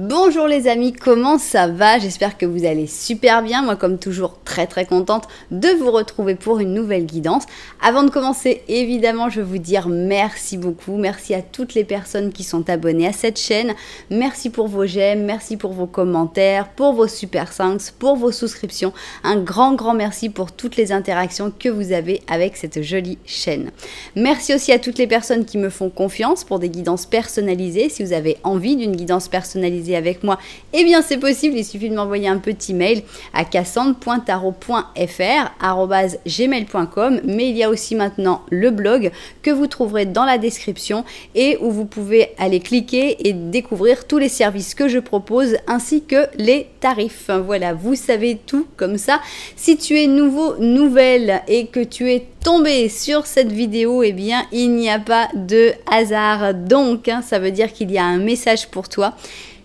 Bonjour les amis, comment ça va? J'espère que vous allez super bien. Moi comme toujours très contente de vous retrouver pour une nouvelle guidance. Avant de commencer, évidemment, je veux vous dire merci beaucoup. Merci à toutes les personnes qui sont abonnées à cette chaîne. Merci pour vos j'aime, merci pour vos commentaires, pour vos super thanks, pour vos souscriptions. Un grand merci pour toutes les interactions que vous avez avec cette jolie chaîne. Merci aussi à toutes les personnes qui me font confiance pour des guidances personnalisées. Si vous avez envie d'une guidance personnalisée avec moi, eh bien c'est possible, il suffit de m'envoyer un petit mail à cassandre.tarot.fr@gmail.com, mais il y a aussi maintenant le blog que vous trouverez dans la description et où vous pouvez aller cliquer et découvrir tous les services que je propose ainsi que les tarifs. Voilà, vous savez tout comme ça. Si tu es nouvelle et que tu es tombé sur cette vidéo, eh bien il n'y a pas de hasard, donc ça veut dire qu'il y a un message pour toi.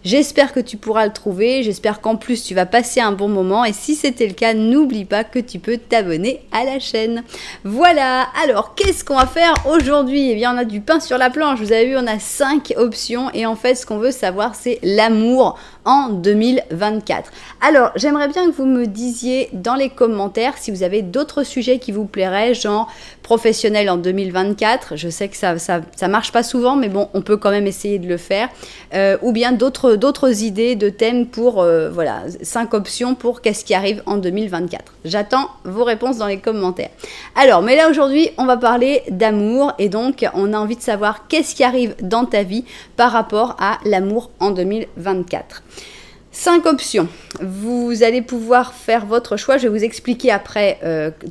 J'espère que tu pourras le trouver, j'espère qu'en plus tu vas passer un bon moment et si c'était le cas, n'oublie pas que tu peux t'abonner à la chaîne. Voilà, alors qu'est-ce qu'on va faire aujourd'hui? Eh bien on a du pain sur la planche, vous avez vu on a 5 options et en fait ce qu'on veut savoir c'est l'amour en 2024. Alors j'aimerais bien que vous me disiez dans les commentaires si vous avez d'autres sujets qui vous plairaient, genre professionnel en 2024, je sais que ça marche pas souvent mais bon on peut quand même essayer de le faire, ou bien d'autres idées de thèmes pour, voilà, 5 options pour qu'est-ce qui arrive en 2024. J'attends vos réponses dans les commentaires. Alors, mais là aujourd'hui, on va parler d'amour et donc on a envie de savoir qu'est-ce qui arrive dans ta vie par rapport à l'amour en 2024. 5 options. Vous allez pouvoir faire votre choix. Je vais vous expliquer après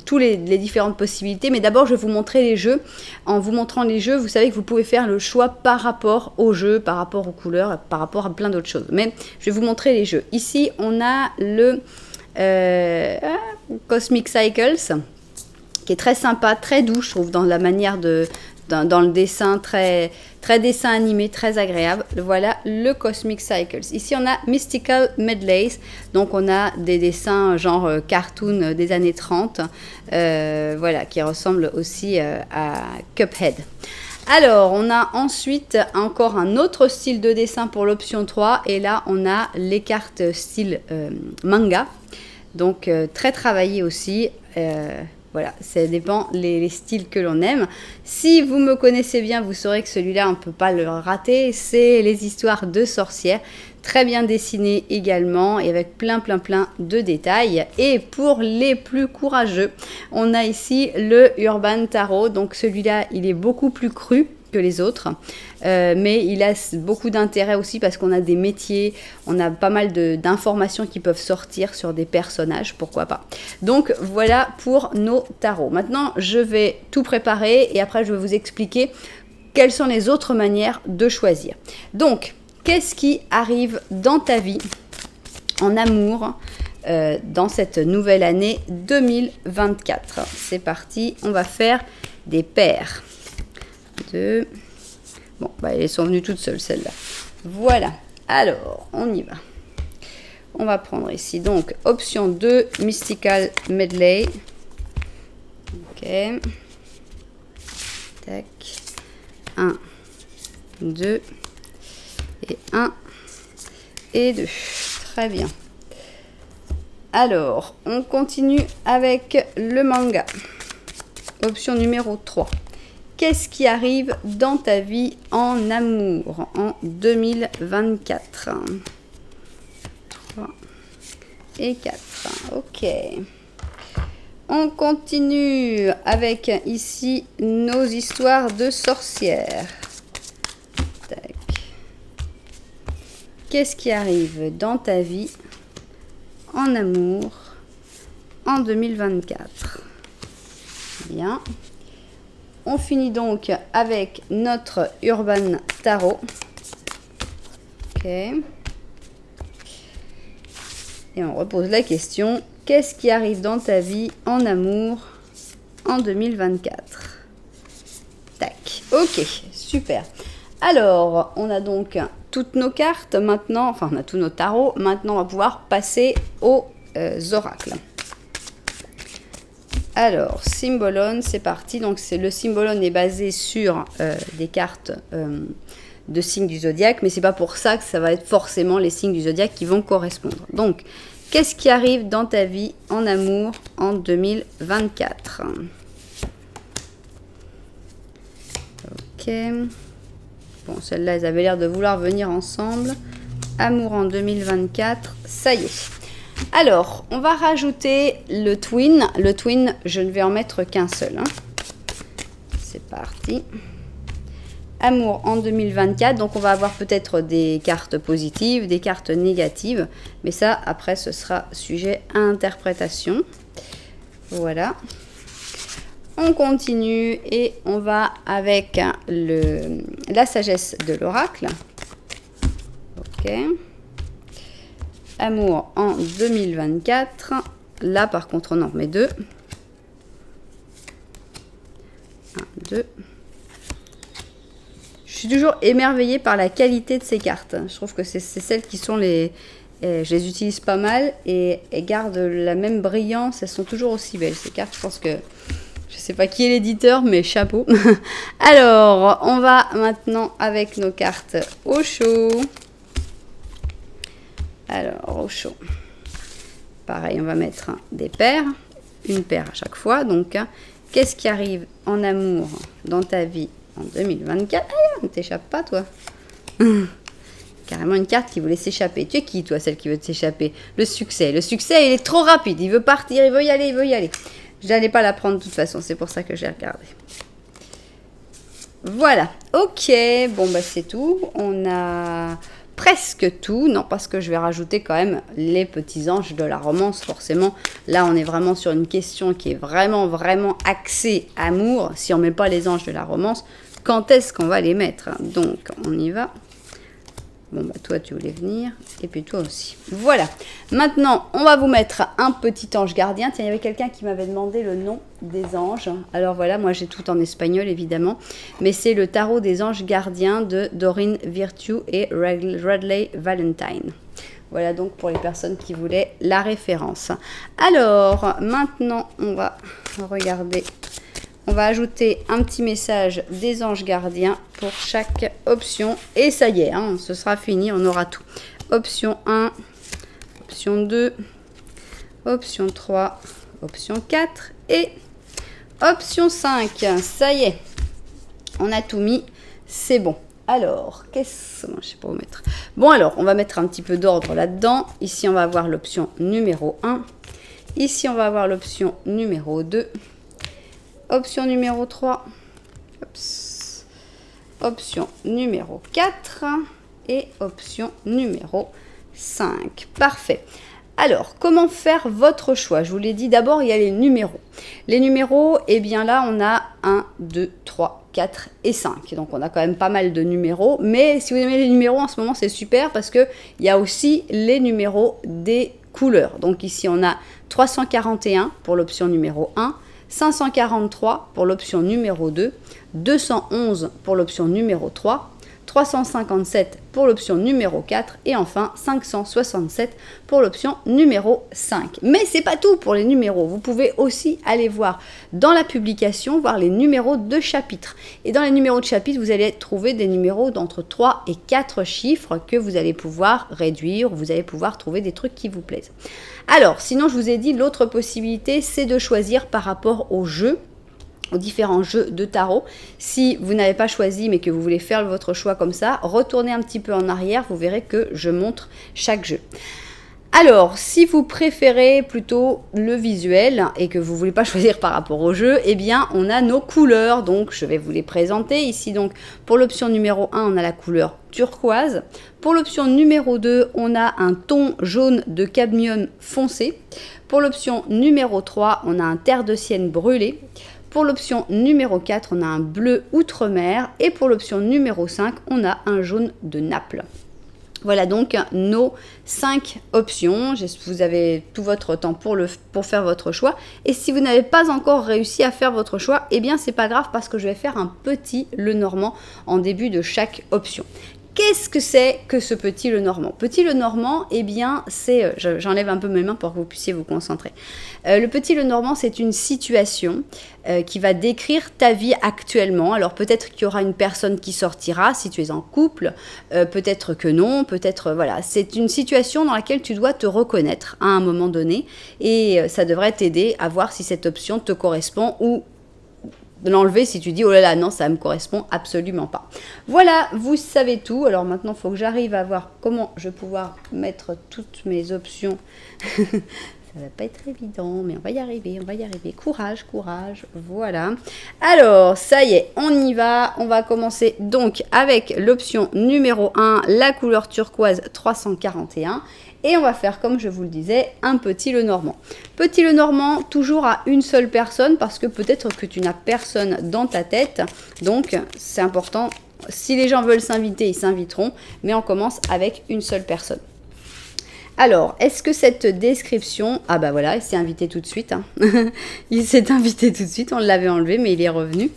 tous les différentes possibilités. Mais d'abord, je vais vous montrer les jeux. En vous montrant les jeux, vous savez que vous pouvez faire le choix par rapport aux jeux, par rapport aux couleurs, par rapport à plein d'autres choses. Mais je vais vous montrer les jeux. Ici, on a le Cosmic Cycles, qui est très sympa, très doux, je trouve, dans la manière de... Dans le dessin, très dessin animé, très agréable. Voilà le Cosmic Cycles. Ici, on a Mystical Medleys. Donc, on a des dessins genre cartoon des années 30. Voilà, qui ressemblent aussi à Cuphead. Alors, on a ensuite encore un autre style de dessin pour l'option 3. Et là, on a les cartes style manga. Donc, très travaillé aussi. Voilà, ça dépend les styles que l'on aime. Si vous me connaissez bien, vous saurez que celui-là, on ne peut pas le rater. C'est les histoires de sorcières. Très bien dessinées également et avec plein de détails. Et pour les plus courageux, on a ici le Urban Tarot. Donc celui-là, il est beaucoup plus cru que les autres, mais il a beaucoup d'intérêt aussi parce qu'on a des métiers, on a pas mal d'informations qui peuvent sortir sur des personnages, pourquoi pas. Donc voilà pour nos tarots. Maintenant je vais tout préparer et après je vais vous expliquer quelles sont les autres manières de choisir. Donc qu'est-ce qui arrive dans ta vie en amour dans cette nouvelle année 2024? C'est parti, on va faire des paires. Bon, bah, elles sont venues toutes seules, celles-là. Voilà. Alors, on y va. On va prendre ici, donc, option 2, Mystical Medley. Ok. Tac. 1, 2. Et 1. Et 2. Très bien. Alors, on continue avec le manga. Option numéro 3. Qu'est-ce qui arrive dans ta vie en amour en 2024? 3 et 4. Ok. On continue avec ici nos histoires de sorcières. Tac. Qu'est-ce qui arrive dans ta vie en amour en 2024? Bien. On finit donc avec notre Urban Tarot. Ok. Et on repose la question. Qu'est-ce qui arrive dans ta vie en amour en 2024? Tac. Ok, super. Alors, on a donc toutes nos cartes maintenant. Enfin, on a tous nos tarots. Maintenant, on va pouvoir passer aux oracles. Alors, Symbolon, c'est parti. Donc, le Symbolon est basé sur des cartes de signes du zodiaque, mais c'est pas pour ça que ça va être forcément les signes du zodiaque qui vont correspondre. Donc, qu'est-ce qui arrive dans ta vie en amour en 2024? Ok. Bon, celles-là, elles avaient l'air de vouloir venir ensemble. Amour en 2024, ça y est. Alors, on va rajouter le twin. Le twin, je ne vais en mettre qu'un seul. Hein. C'est parti. Amour en 2024. Donc, on va avoir peut-être des cartes positives, des cartes négatives. Mais ça, après, ce sera sujet à interprétation. Voilà. On continue et on va avec la sagesse de l'oracle. Ok. Amour en 2024. Là, par contre, on en remet 2. 1, 2. Je suis toujours émerveillée par la qualité de ces cartes. Je trouve que c'est celles qui sont les... Je les utilise pas mal et elles gardent la même brillance. Elles sont toujours aussi belles, ces cartes. Je pense que... Je sais pas qui est l'éditeur, mais chapeau. Alors, on va maintenant avec nos cartes au chaud. Alors, au chaud. Pareil, on va mettre des paires. Une paire à chaque fois. Donc, qu'est-ce qui arrive en amour dans ta vie en 2024? Ah, ne t'échappe pas, toi. Carrément une carte qui voulait s'échapper. Tu es qui, toi, celle qui veut s'échapper? Le succès. Le succès, il est trop rapide. Il veut partir, il veut y aller, il veut y aller. Je n'allais pas la prendre de toute façon. C'est pour ça que j'ai regardé. Voilà. Ok. Bon, bah, c'est tout. On a... presque tout, non, parce que je vais rajouter quand même les petits anges de la romance, forcément. Là, on est vraiment sur une question qui est vraiment, vraiment axée amour. Si on ne met pas les anges de la romance, quand est-ce qu'on va les mettre? Donc, on y va. Bon, bah, toi, tu voulais venir, et puis toi aussi. Voilà. Maintenant, on va vous mettre un petit ange gardien. Tiens, il y avait quelqu'un qui m'avait demandé le nom des anges. Alors voilà, moi, j'ai tout en espagnol, évidemment. Mais c'est le tarot des anges gardiens de Doreen Virtue et Radley Valentine. Voilà donc pour les personnes qui voulaient la référence. Alors, maintenant, on va regarder... On va ajouter un petit message des anges gardiens pour chaque option. Et ça y est, hein, ce sera fini, on aura tout. Option 1, option 2, option 3, option 4 et option 5. Ça y est, on a tout mis, c'est bon. Alors, qu'est-ce que... Je sais pas où mettre. Bon, alors, on va mettre un petit peu d'ordre là-dedans. Ici, on va avoir l'option numéro 1. Ici, on va avoir l'option numéro 2. Option numéro 3, Oups. Option numéro 4 et option numéro 5. Parfait. Alors, comment faire votre choix? Je vous l'ai dit, d'abord, il y a les numéros. Les numéros, eh bien là, on a 1, 2, 3, 4 et 5. Donc, on a quand même pas mal de numéros. Mais si vous aimez les numéros, en ce moment, c'est super parce qu'il y a aussi les numéros des couleurs. Donc, ici, on a 341 pour l'option numéro 1. 543 pour l'option numéro 2, 211 pour l'option numéro 3, 357 pour l'option numéro 4 et enfin 567 pour l'option numéro 5. Mais c'est pas tout pour les numéros. Vous pouvez aussi aller voir dans la publication, voir les numéros de chapitre. Et dans les numéros de chapitre, vous allez trouver des numéros d'entre 3 et 4 chiffres que vous allez pouvoir réduire. Vous allez pouvoir trouver des trucs qui vous plaisent. Alors, sinon, je vous ai dit, l'autre possibilité, c'est de choisir par rapport au jeu, aux différents jeux de tarot. Si vous n'avez pas choisi, mais que vous voulez faire votre choix comme ça, retournez un petit peu en arrière, vous verrez que je montre chaque jeu. Alors, si vous préférez plutôt le visuel et que vous ne voulez pas choisir par rapport au jeu, eh bien, on a nos couleurs. Donc, je vais vous les présenter ici. Donc, pour l'option numéro 1, on a la couleur turquoise. Pour l'option numéro 2, on a un ton jaune de cadmium foncé. Pour l'option numéro 3, on a un terre de sienne brûlé. Pour l'option numéro 4, on a un bleu outre-mer. Et pour l'option numéro 5, on a un jaune de Naples. Voilà donc nos 5 options. Vous avez tout votre temps pour faire votre choix. Et si vous n'avez pas encore réussi à faire votre choix, eh bien c'est pas grave parce que je vais faire un petit Lenormand en début de chaque option. Qu'est-ce que c'est que ce Petit Lenormand? Petit Lenormand, eh bien, c'est... J'enlève un peu mes mains pour que vous puissiez vous concentrer. Le Petit Lenormand, c'est une situation qui va décrire ta vie actuellement. Alors peut-être qu'il y aura une personne qui sortira si tu es en couple, peut-être que non, peut-être... Voilà, c'est une situation dans laquelle tu dois te reconnaître à un moment donné et ça devrait t'aider à voir si cette option te correspond ou l'enlever si tu dis oh là là non ça me correspond absolument pas. Voilà, vous savez tout. Alors maintenant il faut que j'arrive à voir comment je vais pouvoir mettre toutes mes options. Ça va pas être évident mais on va y arriver, on va y arriver. Courage, courage, voilà. Alors ça y est, on y va. On va commencer donc avec l'option numéro 1, la couleur turquoise 341. Et on va faire, comme je vous le disais, un Petit Lenormand. Petit Lenormand, toujours à une seule personne, parce que peut-être que tu n'as personne dans ta tête. Donc, c'est important. Si les gens veulent s'inviter, ils s'inviteront. Mais on commence avec une seule personne. Alors, est-ce que cette description... Ah bah voilà, il s'est invité tout de suite. Hein. Il s'est invité tout de suite, on l'avait enlevé, mais il est revenu.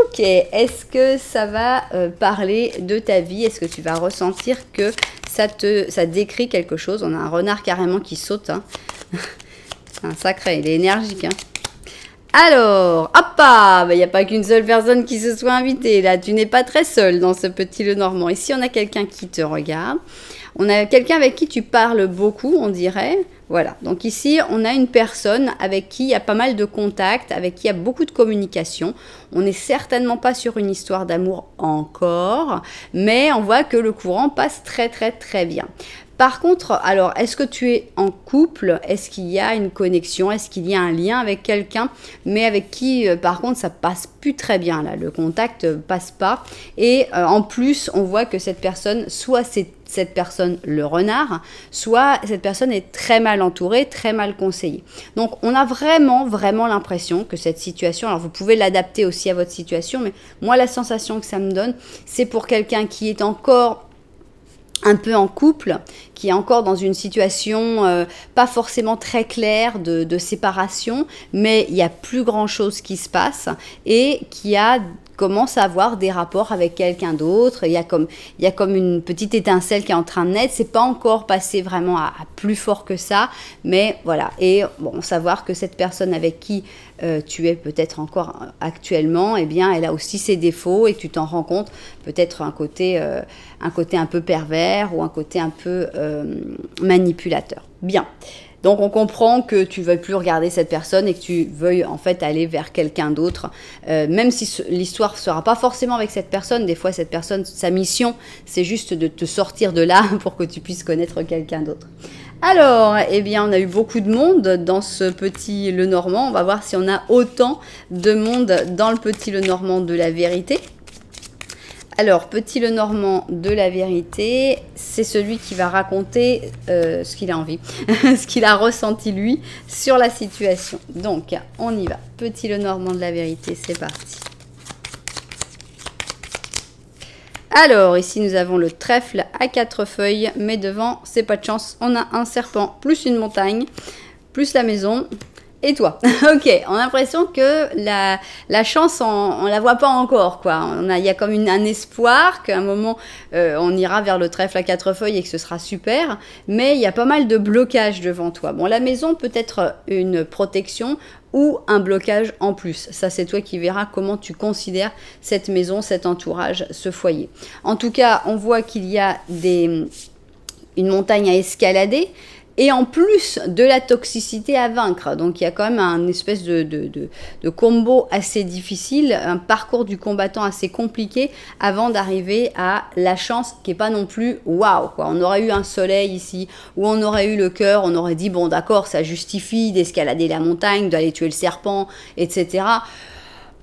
Ok, est-ce que ça va parler de ta vie? Est-ce que tu vas ressentir que ça décrit quelque chose? On a un renard carrément qui saute. Hein. C'est un sacré, il est énergique. Hein. Alors, hop, il n'y a pas qu'une seule personne qui se soit invitée. Là, tu n'es pas très seul dans ce Petit Lenormand. Ici, on a quelqu'un qui te regarde. On a quelqu'un avec qui tu parles beaucoup, on dirait. Voilà, donc ici, on a une personne avec qui il y a pas mal de contacts, avec qui il y a beaucoup de communication. On n'est certainement pas sur une histoire d'amour encore, mais on voit que le courant passe très très très bien. Par contre, alors, est-ce que tu es en couple? Est-ce qu'il y a une connexion? Est-ce qu'il y a un lien avec quelqu'un? Mais avec qui, par contre, ça passe plus très bien, là. Le contact passe pas. Et en plus, on voit que cette personne, soit c'est cette personne le renard, soit cette personne est très mal entourée, très mal conseillée. Donc, on a vraiment l'impression que cette situation, alors vous pouvez l'adapter aussi à votre situation, mais moi, la sensation que ça me donne, c'est pour quelqu'un qui est encore un peu en couple, qui est encore dans une situation pas forcément très claire de séparation, mais il y a plus grand chose qui se passe et qui commence à avoir des rapports avec quelqu'un d'autre. Il y a comme une petite étincelle qui est en train de naître. C'est pas encore passé vraiment à plus fort que ça, mais voilà. Et bon, savoir que cette personne avec qui tu es peut-être encore actuellement, eh bien, elle a aussi ses défauts et tu t'en rends compte. Peut-être un côté un peu pervers ou un côté un peu manipulateur. Bien. Donc, on comprend que tu ne veuilles plus regarder cette personne et que tu veuilles en fait aller vers quelqu'un d'autre. Même si l'histoire ne sera pas forcément avec cette personne, des fois, cette personne, sa mission, c'est juste de te sortir de là pour que tu puisses connaître quelqu'un d'autre. Alors, eh bien, on a eu beaucoup de monde dans ce Petit Lenormand. On va voir si on a autant de monde dans le Petit Lenormand de la vérité. Alors, Petit Lenormand de la vérité, c'est celui qui va raconter ce qu'il a envie, ce qu'il a ressenti lui sur la situation. Donc, on y va. Petit Lenormand de la vérité, c'est parti. Alors, ici, nous avons le trèfle à 4 feuilles, mais devant, c'est pas de chance. On a un serpent, plus une montagne, plus la maison... Et toi? Ok, on a l'impression que la chance, on la voit pas encore, quoi. Il y a comme un espoir qu'à un moment, on ira vers le trèfle à 4 feuilles et que ce sera super, mais il y a pas mal de blocages devant toi. Bon, la maison peut être une protection ou un blocage en plus. Ça, c'est toi qui verras comment tu considères cette maison, cet entourage, ce foyer. En tout cas, on voit qu'il y a une montagne à escalader, et en plus de la toxicité à vaincre. Donc il y a quand même un espèce de combo assez difficile, un parcours du combattant assez compliqué avant d'arriver à la chance qui n'est pas non plus waouh, quoi. On aurait eu un soleil ici, ou on aurait eu le cœur, on aurait dit bon d'accord, ça justifie d'escalader la montagne, d'aller tuer le serpent, etc.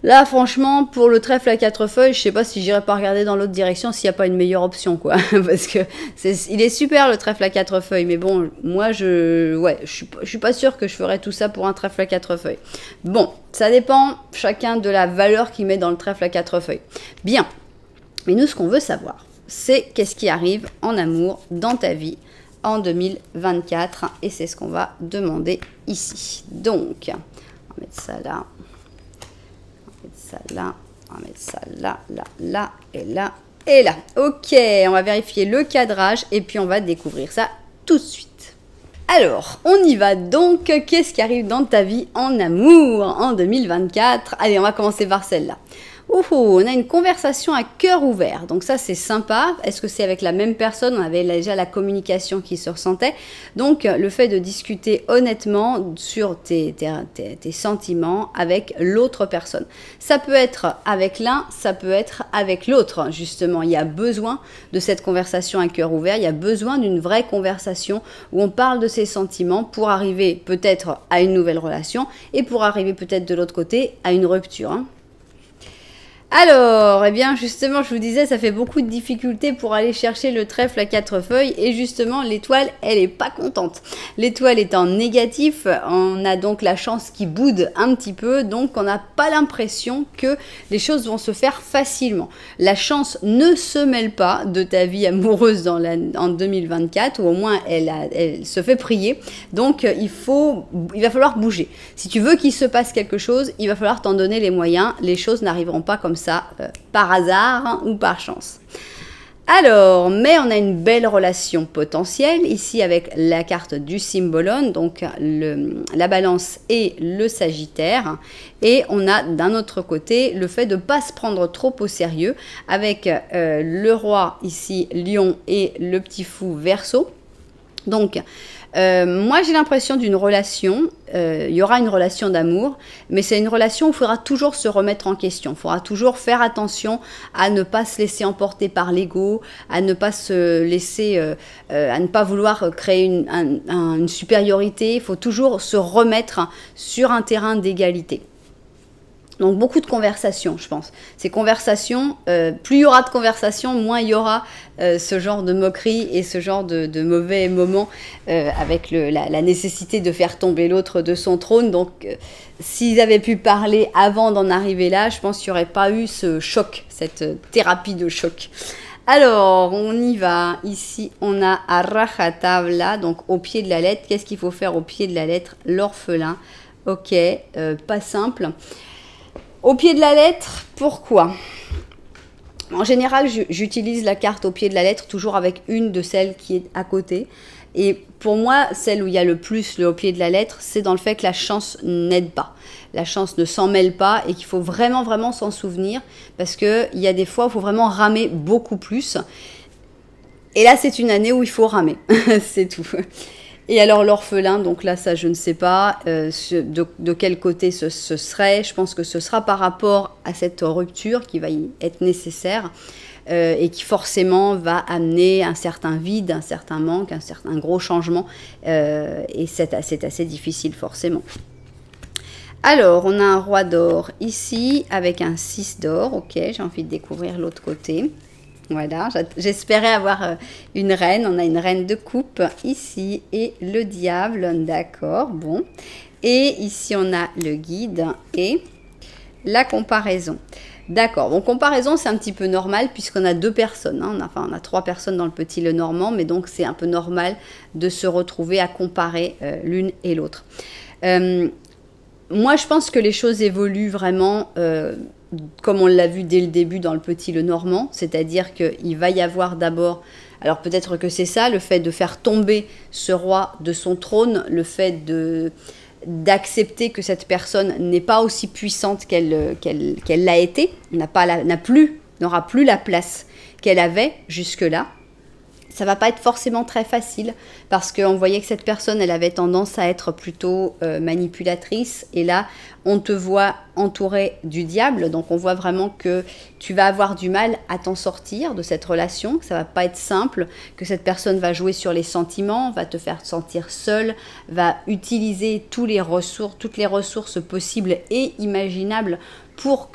Là, franchement, pour le trèfle à 4 feuilles, je sais pas si j'irai pas regarder dans l'autre direction s'il n'y a pas une meilleure option, quoi. Parce que il est super le trèfle à 4 feuilles, mais bon, moi, je suis pas sûre que je ferais tout ça pour un trèfle à 4 feuilles. Bon, ça dépend chacun de la valeur qu'il met dans le trèfle à 4 feuilles. Bien. Mais nous, ce qu'on veut savoir, c'est qu'est-ce qui arrive en amour dans ta vie en 2024, et c'est ce qu'on va demander ici. Donc, on va mettre ça là. Ça là, on va mettre ça là, là, là, et là, Et là, ok, on va vérifier le cadrage et puis on va découvrir ça tout de suite. Alors, on y va donc. Qu'est-ce qui arrive dans ta vie en amour en 2024? Allez, on va commencer par celle-là. On a une conversation à cœur ouvert, donc ça c'est sympa. Est-ce que c'est avec la même personne? On avait déjà la communication qui se ressentait, donc le fait de discuter honnêtement sur tes sentiments avec l'autre personne. Ça peut être avec l'un, ça peut être avec l'autre, justement. Il y a besoin de cette conversation à cœur ouvert, il y a besoin d'une vraie conversation où on parle de ses sentiments pour arriver peut-être à une nouvelle relation et pour arriver peut-être de l'autre côté à une rupture, hein. Alors, eh bien justement, je vous disais, ça fait beaucoup de difficultés pour aller chercher le trèfle à 4 feuilles et justement, l'étoile, elle est pas contente. L'étoile est en négatif, on a donc la chance qui boude un petit peu, donc on n'a pas l'impression que les choses vont se faire facilement. La chance ne se mêle pas de ta vie amoureuse en 2024, ou au moins elle se fait prier, donc il va falloir bouger. Si tu veux qu'il se passe quelque chose, il va falloir t'en donner les moyens, les choses n'arriveront pas comme ça, par hasard, hein, ou par chance. Alors, mais on a une belle relation potentielle ici avec la carte du Cymbalum, donc la balance et le Sagittaire. Et on a d'un autre côté le fait de ne pas se prendre trop au sérieux avec le roi ici, Lion, et le petit fou, Verseau. Donc, moi j'ai l'impression d'une relation, il y aura une relation d'amour, mais c'est une relation où il faudra toujours se remettre en question, il faudra toujours faire attention à ne pas se laisser emporter par l'ego, à ne pas se laisser, à ne pas vouloir créer une supériorité, il faut toujours se remettre sur un terrain d'égalité. Donc beaucoup de conversations, je pense. Ces conversations, plus il y aura de conversations, moins il y aura ce genre de moquerie et ce genre de mauvais moments avec la nécessité de faire tomber l'autre de son trône. Donc s'ils avaient pu parler avant d'en arriver là, je pense qu'il n'y aurait pas eu ce choc, cette thérapie de choc. Alors, on y va. Ici, on a à rajatabla, donc au pied de la lettre. Qu'est-ce qu'il faut faire au pied de la lettre? L'orphelin. Ok, pas simple. Au pied de la lettre, pourquoi? En général, j'utilise la carte au pied de la lettre toujours avec une de celles qui est à côté. Et pour moi, celle où il y a le plus le au pied de la lettre, c'est dans le fait que la chance n'aide pas. La chance ne s'en mêle pas et qu'il faut vraiment, vraiment s'en souvenir. Parce qu'il y a des fois où il faut vraiment ramer beaucoup plus. Et là, c'est une année où il faut ramer. C'est tout. Et alors l'orphelin, donc là, ça, je ne sais pas de quel côté ce serait. Je pense que ce sera par rapport à cette rupture qui va y être nécessaire et qui forcément va amener un certain vide, un certain manque, un gros changement. Et c'est assez difficile forcément. Alors, on a un roi d'or ici avec un 6 d'or. Ok, j'ai envie de découvrir l'autre côté. Voilà, j'espérais avoir une reine. On a une reine de coupe ici et le diable, d'accord, bon. Et ici, on a le guide et la comparaison. D'accord, bon, comparaison, c'est un petit peu normal puisqu'on a 2 personnes. Hein. On a 3 personnes dans le petit le normand, mais donc c'est un peu normal de se retrouver à comparer l'une et l'autre. Moi, je pense que les choses évoluent vraiment comme on l'a vu dès le début dans le petit le normand, c'est-à-dire qu'il va y avoir d'abord, alors peut-être que c'est ça, le fait de faire tomber ce roi de son trône, le fait d'accepter que cette personne n'est pas aussi puissante qu'elle l'a été, n'aura plus la place qu'elle avait jusque-là. Ça va pas être forcément très facile parce qu'on voyait que cette personne, elle avait tendance à être plutôt manipulatrice. Et là, on te voit entouré du diable. Donc, on voit vraiment que tu vas avoir du mal à t'en sortir de cette relation. Que ça va pas être simple. Que cette personne va jouer sur les sentiments, va te faire sentir seule, va utiliser toutes les ressources possibles et imaginables pour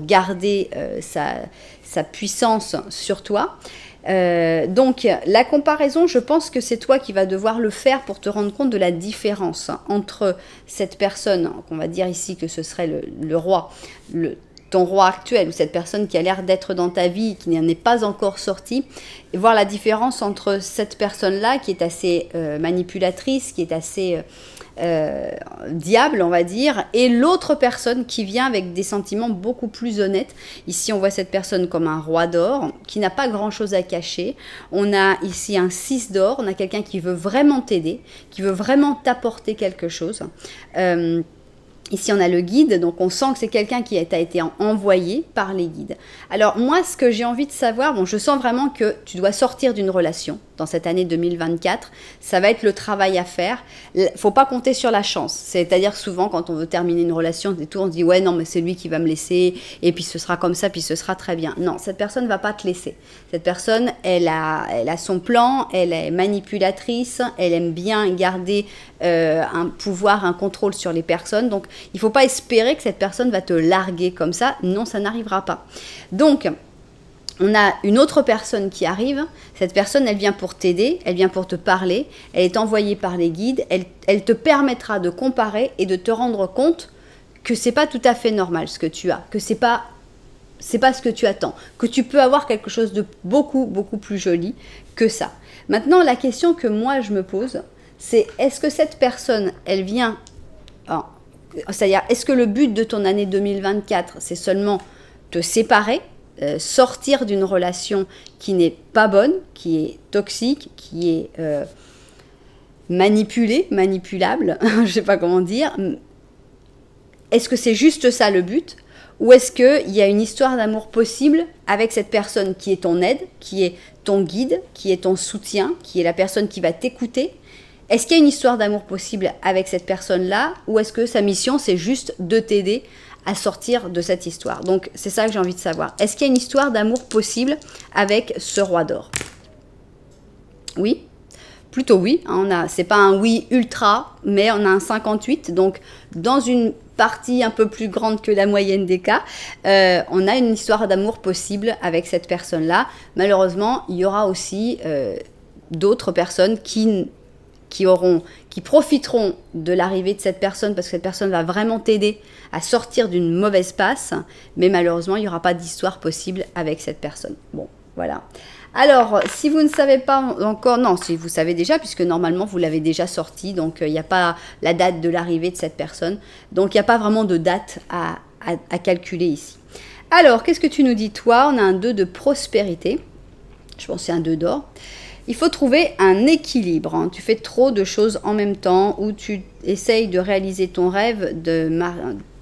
garder sa puissance sur toi. Donc la comparaison, je pense que c'est toi qui vas devoir le faire pour te rendre compte de la différence entre cette personne, qu'on va dire ici que ce serait le roi, ton roi actuel, ou cette personne qui a l'air d'être dans ta vie, qui n'en est pas encore sortie, et voir la différence entre cette personne-là qui est assez manipulatrice, qui est assez diable, on va dire, et l'autre personne qui vient avec des sentiments beaucoup plus honnêtes. Ici, on voit cette personne comme un roi d'or qui n'a pas grand-chose à cacher. On a ici un 6 d'or, on a quelqu'un qui veut vraiment t'aider, qui veut vraiment t'apporter quelque chose. Ici, on a le guide, donc on sent que c'est quelqu'un qui t'a été envoyé par les guides. Alors moi, ce que j'ai envie de savoir, bon, je sens vraiment que tu dois sortir d'une relation dans cette année 2024. Ça va être le travail à faire. Faut pas compter sur la chance. C'est-à-dire souvent, quand on veut terminer une relation, on se dit « ouais, non, mais c'est lui qui va me laisser, et puis ce sera comme ça, puis ce sera très bien ». Non, cette personne ne va pas te laisser. Cette personne, elle a son plan, elle est manipulatrice, elle aime bien garder un pouvoir, un contrôle sur les personnes. Donc, il ne faut pas espérer que cette personne va te larguer comme ça. Non, ça n'arrivera pas. Donc, on a une autre personne qui arrive. Cette personne, elle vient pour t'aider, elle vient pour te parler. Elle est envoyée par les guides. Elle te permettra de comparer et de te rendre compte que c'est pas tout à fait normal ce que tu as, que c'est pas ce que tu attends, que tu peux avoir quelque chose de beaucoup, beaucoup plus joli que ça. Maintenant, la question que moi, je me pose, c'est est-ce que cette personne, elle vient... C'est-à-dire, est-ce que le but de ton année 2024, c'est seulement te séparer, sortir d'une relation qui n'est pas bonne, qui est toxique, qui est manipulable, je ne sais pas comment dire. Est-ce que c'est juste ça le but? Ou est-ce qu'il y a une histoire d'amour possible avec cette personne qui est ton aide, qui est ton guide, qui est ton soutien, qui est la personne qui va t'écouter? Est-ce qu'il y a une histoire d'amour possible avec cette personne-là? Ou est-ce que sa mission, c'est juste de t'aider à sortir de cette histoire? Donc, c'est ça que j'ai envie de savoir. Est-ce qu'il y a une histoire d'amour possible avec ce roi d'or? Oui, plutôt oui. C'est pas un oui ultra, mais on a un 58. Donc, dans une partie un peu plus grande que la moyenne des cas, on a une histoire d'amour possible avec cette personne-là. Malheureusement, il y aura aussi d'autres personnes qui profiteront de l'arrivée de cette personne parce que cette personne va vraiment t'aider à sortir d'une mauvaise passe, mais malheureusement, il n'y aura pas d'histoire possible avec cette personne. Bon, voilà. Alors, si vous ne savez pas encore, non, si vous savez déjà, puisque normalement, vous l'avez déjà sorti, donc il n'y a pas la date de l'arrivée de cette personne, donc il n'y a pas vraiment de date à calculer ici. Alors, qu'est-ce que tu nous dis, toi? On a un 2 de prospérité, je pense que c'est un 2 d'or. Il faut trouver un équilibre. Hein. Tu fais trop de choses en même temps ou tu essayes de réaliser ton rêve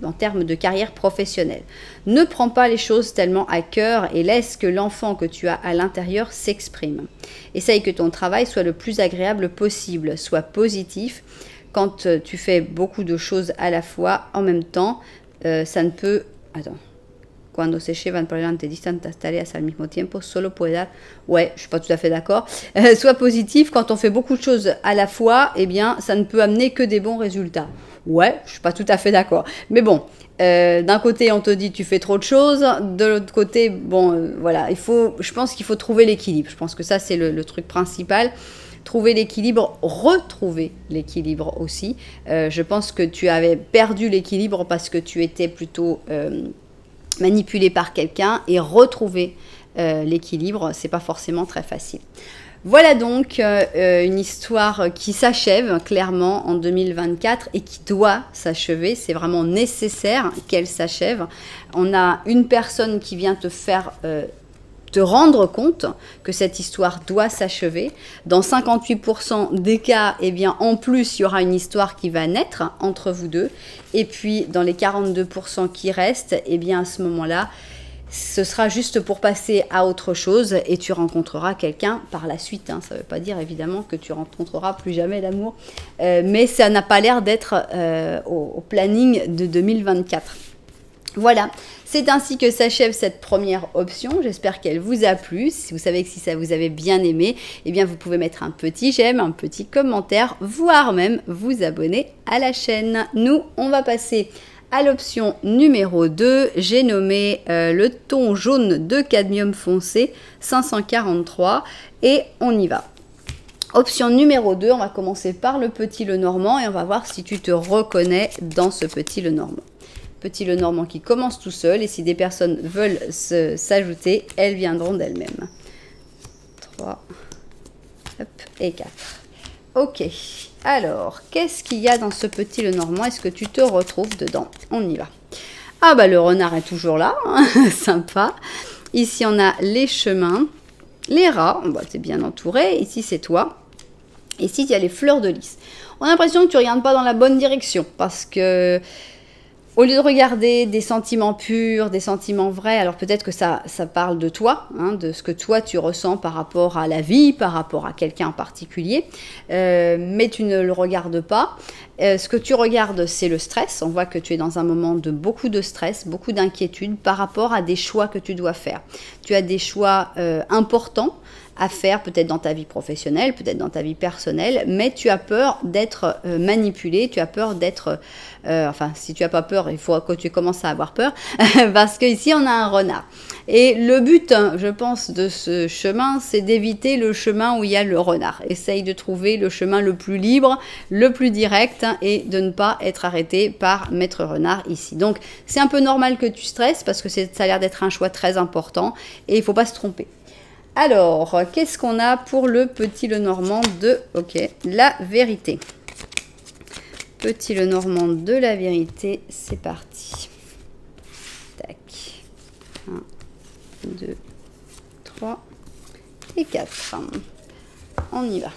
en termes de carrière professionnelle. Ne prends pas les choses tellement à cœur et laisse que l'enfant que tu as à l'intérieur s'exprime. Essaye que ton travail soit le plus agréable possible, sois positif. Quand tu fais beaucoup de choses à la fois en même temps, ça ne peut... Attends. Cuando se llevan por delante distintas tareas al mismo tiempo, solo puede dar... Ouais, je suis pas tout à fait d'accord. Sois positif, quand on fait beaucoup de choses à la fois, eh bien, ça ne peut amener que des bons résultats. Ouais, je suis pas tout à fait d'accord. Mais bon, d'un côté, on te dit tu fais trop de choses, de l'autre côté, bon, voilà, je pense qu'il faut trouver l'équilibre. Je pense que ça, c'est le truc principal. Trouver l'équilibre, retrouver l'équilibre aussi. Je pense que tu avais perdu l'équilibre parce que tu étais plutôt... manipulé par quelqu'un et retrouver l'équilibre, c'est pas forcément très facile. Voilà donc une histoire qui s'achève clairement en 2024 et qui doit s'achever. C'est vraiment nécessaire qu'elle s'achève. On a une personne qui vient te faire te rendre compte que cette histoire doit s'achever. Dans 58% des cas, eh bien, en plus, il y aura une histoire qui va naître entre vous deux. Et puis, dans les 42% qui restent, eh bien, à ce moment-là, ce sera juste pour passer à autre chose et tu rencontreras quelqu'un par la suite. Hein. Ça ne veut pas dire, évidemment, que tu rencontreras plus jamais l'amour. Mais ça n'a pas l'air d'être au planning de 2024. Voilà, c'est ainsi que s'achève cette première option. J'espère qu'elle vous a plu. Si vous savez que si ça vous avez bien aimé, eh bien vous pouvez mettre un petit j'aime, un petit commentaire, voire même vous abonner à la chaîne. Nous, on va passer à l'option numéro 2. J'ai nommé le ton jaune de cadmium foncé 543 et on y va. Option numéro 2, on va commencer par le petit Lenormand et on va voir si tu te reconnais dans ce petit Lenormand. Petit Lenormand qui commence tout seul et si des personnes veulent s'ajouter, elles viendront d'elles-mêmes. 3 hop, et 4. Ok. Alors, qu'est-ce qu'il y a dans ce petit Lenormand? Est-ce que tu te retrouves dedans? On y va. Ah bah le renard est toujours là, hein. Sympa. Ici on a les chemins, les rats, bah, c'est bien entouré. Ici c'est toi. Ici il y a les fleurs de lys. On a l'impression que tu ne regardes pas dans la bonne direction parce que au lieu de regarder des sentiments purs, des sentiments vrais, alors peut-être que ça parle de toi, hein, de ce que toi tu ressens par rapport à la vie, par rapport à quelqu'un en particulier, mais tu ne le regardes pas. Ce que tu regardes, c'est le stress. On voit que tu es dans un moment de beaucoup de stress, beaucoup d'inquiétude par rapport à des choix que tu dois faire. Tu as des choix importants à faire, peut-être dans ta vie professionnelle, peut-être dans ta vie personnelle, mais tu as peur d'être manipulé, tu as peur d'être... enfin, si tu n'as pas peur, il faut que tu commences à avoir peur, parce qu'ici, on a un renard. Et le but, je pense, de ce chemin, c'est d'éviter le chemin où il y a le renard. Essaye de trouver le chemin le plus libre, le plus direct, et de ne pas être arrêté par Maître Renard ici. Donc, c'est un peu normal que tu stresses, parce que ça a l'air d'être un choix très important, et il ne faut pas se tromper. Alors, qu'est-ce qu'on a pour le petit Lenormand de... Ok, la vérité. Petit Lenormand de la vérité, c'est parti. Tac. 1, 2, 3 et 4. On y va.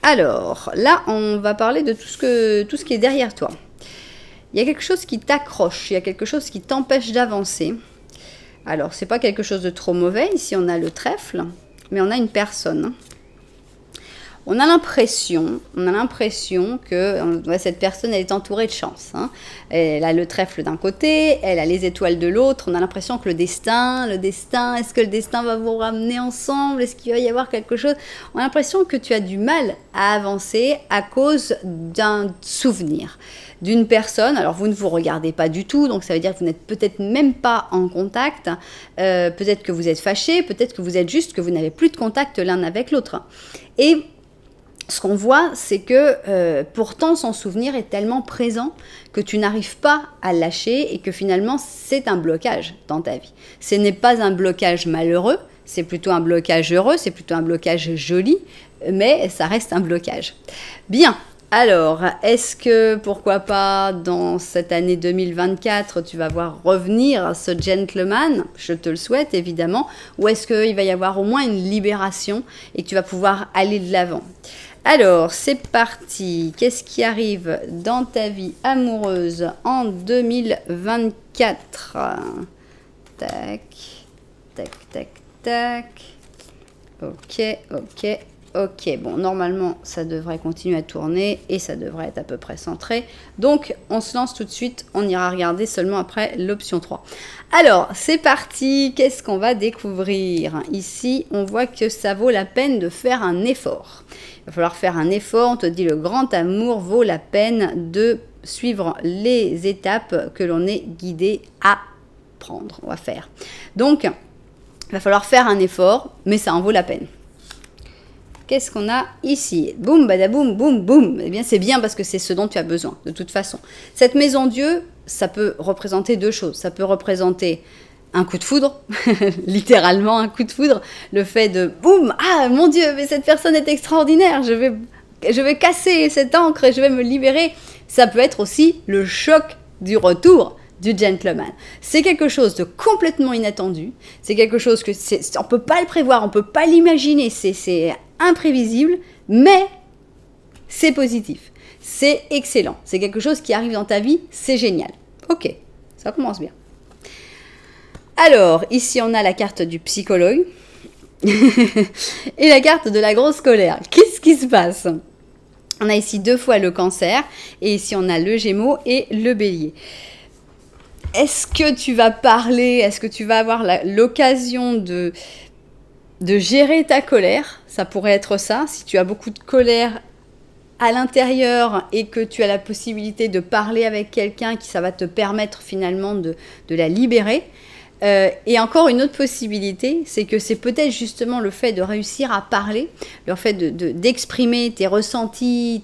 Alors, là, on va parler de tout ce qui est derrière toi. Il y a quelque chose qui t'accroche, il y a quelque chose qui t'empêche d'avancer. Alors, c'est pas quelque chose de trop mauvais. Ici, on a le trèfle, mais on a une personne. On a l'impression que cette personne, elle est entourée de chance. Hein. Elle a le trèfle d'un côté, elle a les étoiles de l'autre. On a l'impression que le destin, est-ce que le destin va vous ramener ensemble? Est-ce qu'il va y avoir quelque chose? On a l'impression que tu as du mal à avancer à cause d'un souvenir d'une personne. Alors vous ne vous regardez pas du tout, donc ça veut dire que vous n'êtes peut-être même pas en contact, peut-être que vous êtes fâché, peut-être que vous êtes juste que vous n'avez plus de contact l'un avec l'autre. Et ce qu'on voit, c'est que pourtant son souvenir est tellement présent que tu n'arrives pas à le lâcher et que finalement c'est un blocage dans ta vie. Ce n'est pas un blocage malheureux, c'est plutôt un blocage heureux, c'est plutôt un blocage joli, mais ça reste un blocage. Bien. Alors, est-ce que, pourquoi pas, dans cette année 2024, tu vas voir revenir ce gentleman? Je te le souhaite, évidemment. Ou est-ce qu'il va y avoir au moins une libération et que tu vas pouvoir aller de l'avant? Alors, c'est parti. Qu'est-ce qui arrive dans ta vie amoureuse en 2024? Tac, tac, tac, tac. Ok, ok. Ok, bon, normalement, ça devrait continuer à tourner et ça devrait être à peu près centré. Donc, on se lance tout de suite. On ira regarder seulement après l'option 3. Alors, c'est parti. Qu'est-ce qu'on va découvrir? Ici, on voit que ça vaut la peine de faire un effort. Il va falloir faire un effort. On te dit le grand amour vaut la peine de suivre les étapes que l'on est guidé à prendre. On va faire. Donc, il va falloir faire un effort, mais ça en vaut la peine. Qu'est-ce qu'on a ici? Boum, badaboum, boum, boum. Eh bien, c'est bien parce que c'est ce dont tu as besoin, de toute façon. Cette maison Dieu, ça peut représenter deux choses. Ça peut représenter un coup de foudre, littéralement un coup de foudre. Le fait de, boum, ah, mon Dieu, mais cette personne est extraordinaire. Je vais casser cette encre et je vais me libérer. Ça peut être aussi le choc du retour du gentleman. C'est quelque chose de complètement inattendu. C'est quelque chose que on peut pas le prévoir, on peut pas l'imaginer. C'est imprévisible, mais c'est positif. C'est excellent. C'est quelque chose qui arrive dans ta vie, c'est génial. Ok, ça commence bien. Alors, ici, on a la carte du psychologue et la carte de la grosse colère. Qu'est-ce qui se passe? On a ici deux fois le cancer et ici, on a le gémeaux et le bélier. Est-ce que tu vas parler, est-ce que tu vas avoir l'occasion de gérer ta colère? Ça pourrait être ça, si tu as beaucoup de colère à l'intérieur et que tu as la possibilité de parler avec quelqu'un, ça va te permettre finalement de la libérer. Et encore une autre possibilité, c'est que c'est peut-être justement le fait de réussir à parler, le fait d'exprimer tes ressentis,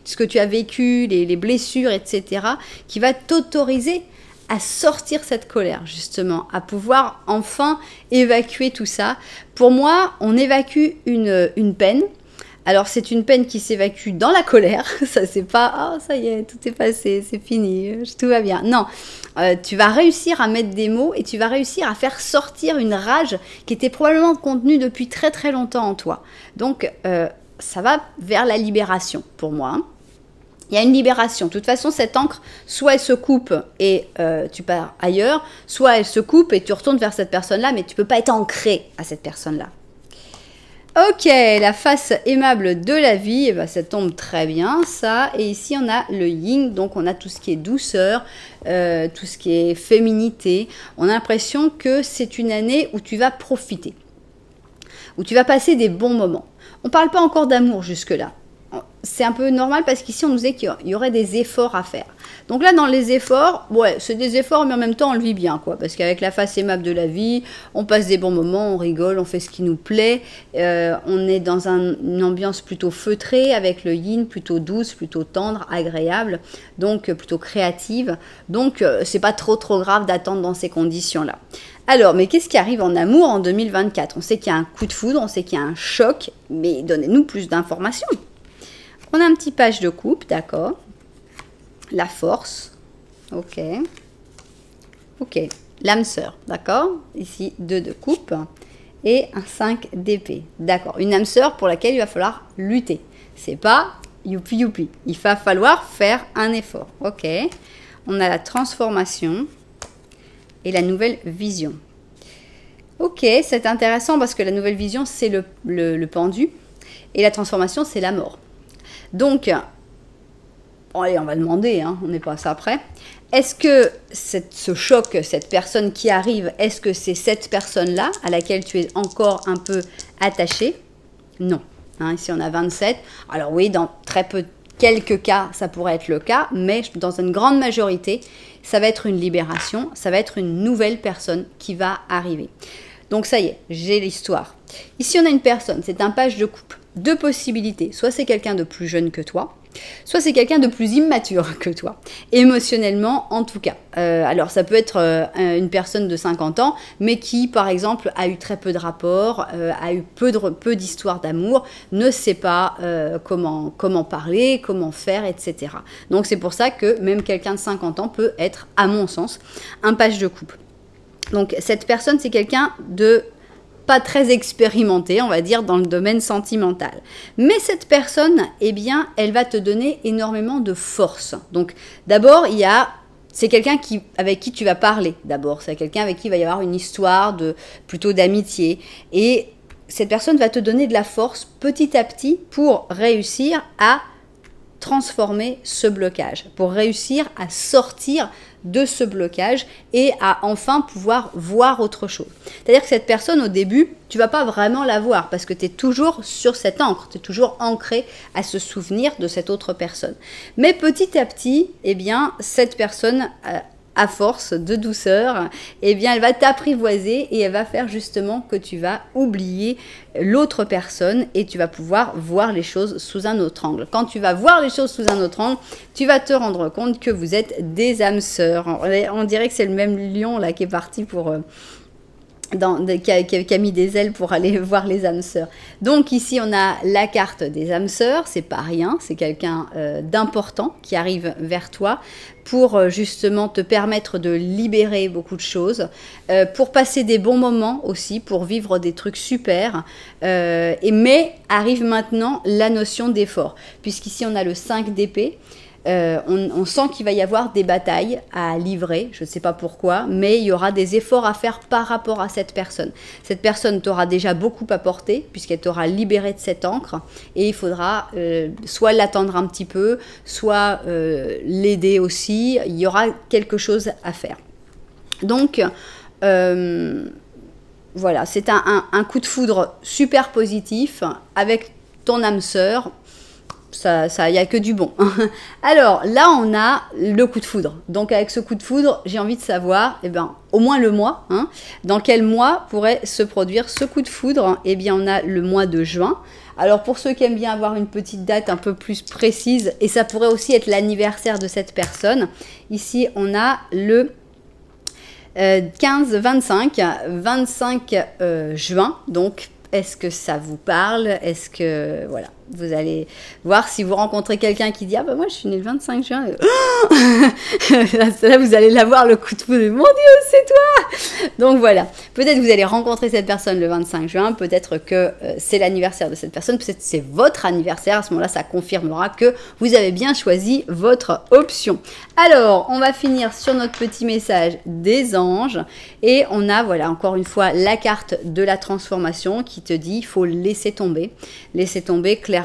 ce que tu as vécu, les blessures, etc., qui va t'autoriser à sortir cette colère, justement, à pouvoir enfin évacuer tout ça. Pour moi, on évacue une peine. Alors, c'est une peine qui s'évacue dans la colère. Ça, c'est pas « Ah, ça y est, tout est passé, c'est fini, tout va bien ». Non, tu vas réussir à mettre des mots et tu vas réussir à faire sortir une rage qui était probablement contenue depuis très très longtemps en toi. Donc, ça va vers la libération pour moi. Il y a une libération. De toute façon, cette encre, soit elle se coupe et tu pars ailleurs, soit elle se coupe et tu retournes vers cette personne-là, mais tu ne peux pas être ancré à cette personne-là. Ok, la face aimable de la vie, eh ben, ça tombe très bien, ça. Et ici, on a le yin, donc on a tout ce qui est douceur, tout ce qui est féminité. On a l'impression que c'est une année où tu vas profiter, où tu vas passer des bons moments. On ne parle pas encore d'amour jusque-là. C'est un peu normal parce qu'ici, on nous dit qu'il y aurait des efforts à faire. Donc là, dans les efforts, ouais, c'est des efforts, mais en même temps, on le vit bien, quoi. Parce qu'avec la face aimable de la vie, on passe des bons moments, on rigole, on fait ce qui nous plaît. On est dans une ambiance plutôt feutrée, avec le yin plutôt douce, plutôt tendre, agréable, donc plutôt créative. Donc, c'est pas trop grave d'attendre dans ces conditions-là. Alors, mais qu'est-ce qui arrive en amour en 2024? On sait qu'il y a un coup de foudre, on sait qu'il y a un choc, mais donnez-nous plus d'informations. On a un petit page de coupe, d'accord. La force, ok. Ok, l'âme sœur, d'accord. Ici, 2 de coupe et un 5 d'épée, d'accord. Une âme sœur pour laquelle il va falloir lutter. C'est pas youpi youpi, il va falloir faire un effort, ok. On a la transformation et la nouvelle vision. Ok, c'est intéressant parce que la nouvelle vision, c'est le pendu et la transformation, c'est la mort. Donc, bon, allez, on va demander, hein, on n'est pas à ça près. Est-ce que ce choc, cette personne qui arrive, est-ce que c'est cette personne-là à laquelle tu es encore un peu attaché? Non. Hein, ici, on a 27. Alors oui, dans quelques cas, ça pourrait être le cas, mais dans une grande majorité, ça va être une libération, ça va être une nouvelle personne qui va arriver. Donc ça y est, j'ai l'histoire. Ici, on a une personne, c'est un page de coupe. 2 possibilités, soit c'est quelqu'un de plus jeune que toi, soit c'est quelqu'un de plus immature que toi, émotionnellement en tout cas. Alors ça peut être une personne de 50 ans, mais qui par exemple a eu très peu de rapports, a eu peu d'histoires d'amour, ne sait pas comment parler, comment faire, etc. Donc c'est pour ça que même quelqu'un de 50 ans peut être, à mon sens, un page de coupe. Donc cette personne, c'est quelqu'un de pas très expérimenté, on va dire, dans le domaine sentimental. Mais cette personne, eh bien, elle va te donner énormément de force. Donc, d'abord, c'est quelqu'un avec qui tu vas parler, d'abord. C'est quelqu'un avec qui il va y avoir une histoire plutôt d'amitié. Et cette personne va te donner de la force petit à petit pour réussir à transformer ce blocage, pour réussir à sortir de ce blocage et à enfin pouvoir voir autre chose. C'est-à-dire que cette personne, au début, tu vas pas vraiment la voir parce que tu es toujours sur cette encre, tu es toujours ancré à se souvenir de cette autre personne. Mais petit à petit, eh bien, cette personne, à force de douceur, eh bien, elle va t'apprivoiser et elle va faire justement que tu vas oublier l'autre personne et tu vas pouvoir voir les choses sous un autre angle. Quand tu vas voir les choses sous un autre angle, tu vas te rendre compte que vous êtes des âmes sœurs. On dirait que c'est le même lion là qui est parti pour... qui a mis des ailes pour aller voir les âmes sœurs. Donc ici on a la carte des âmes sœurs, c'est pas rien, c'est quelqu'un d'important qui arrive vers toi pour justement te permettre de libérer beaucoup de choses, pour passer des bons moments aussi, pour vivre des trucs super, mais arrive maintenant la notion d'effort, puisqu'ici on a le 5 d'épée. On sent qu'il va y avoir des batailles à livrer, je ne sais pas pourquoi, mais il y aura des efforts à faire par rapport à cette personne. Cette personne t'aura déjà beaucoup apporté, puisqu'elle t'aura libéré de cette encre, et il faudra soit l'attendre un petit peu, soit l'aider aussi, il y aura quelque chose à faire. Donc, voilà, c'est un coup de foudre super positif, avec ton âme sœur. Ça, il n'y a que du bon. Alors, là, on a le coup de foudre. Donc, avec ce coup de foudre, j'ai envie de savoir, eh ben, au moins le mois, hein, dans quel mois pourrait se produire ce coup de foudre? Eh bien, on a le mois de juin. Alors, pour ceux qui aiment bien avoir une petite date un peu plus précise, et ça pourrait aussi être l'anniversaire de cette personne, ici, on a le 15-25 juin, donc est-ce que ça vous parle? Est-ce que, voilà, vous allez voir si vous rencontrez quelqu'un qui dit « Ah bah moi je suis né le 25 juin. » Là, vous allez l'avoir le coup de foudre. « Mon Dieu, c'est toi !» Donc voilà, peut-être vous allez rencontrer cette personne le 25 juin, peut-être que c'est l'anniversaire de cette personne, peut-être que c'est votre anniversaire. À ce moment-là, ça confirmera que vous avez bien choisi votre option. Alors, on va finir sur notre petit message des anges. Et on a, voilà, encore une fois, la carte de la transformation qui te dit « Il faut laisser tomber. » Laisser tomber clairement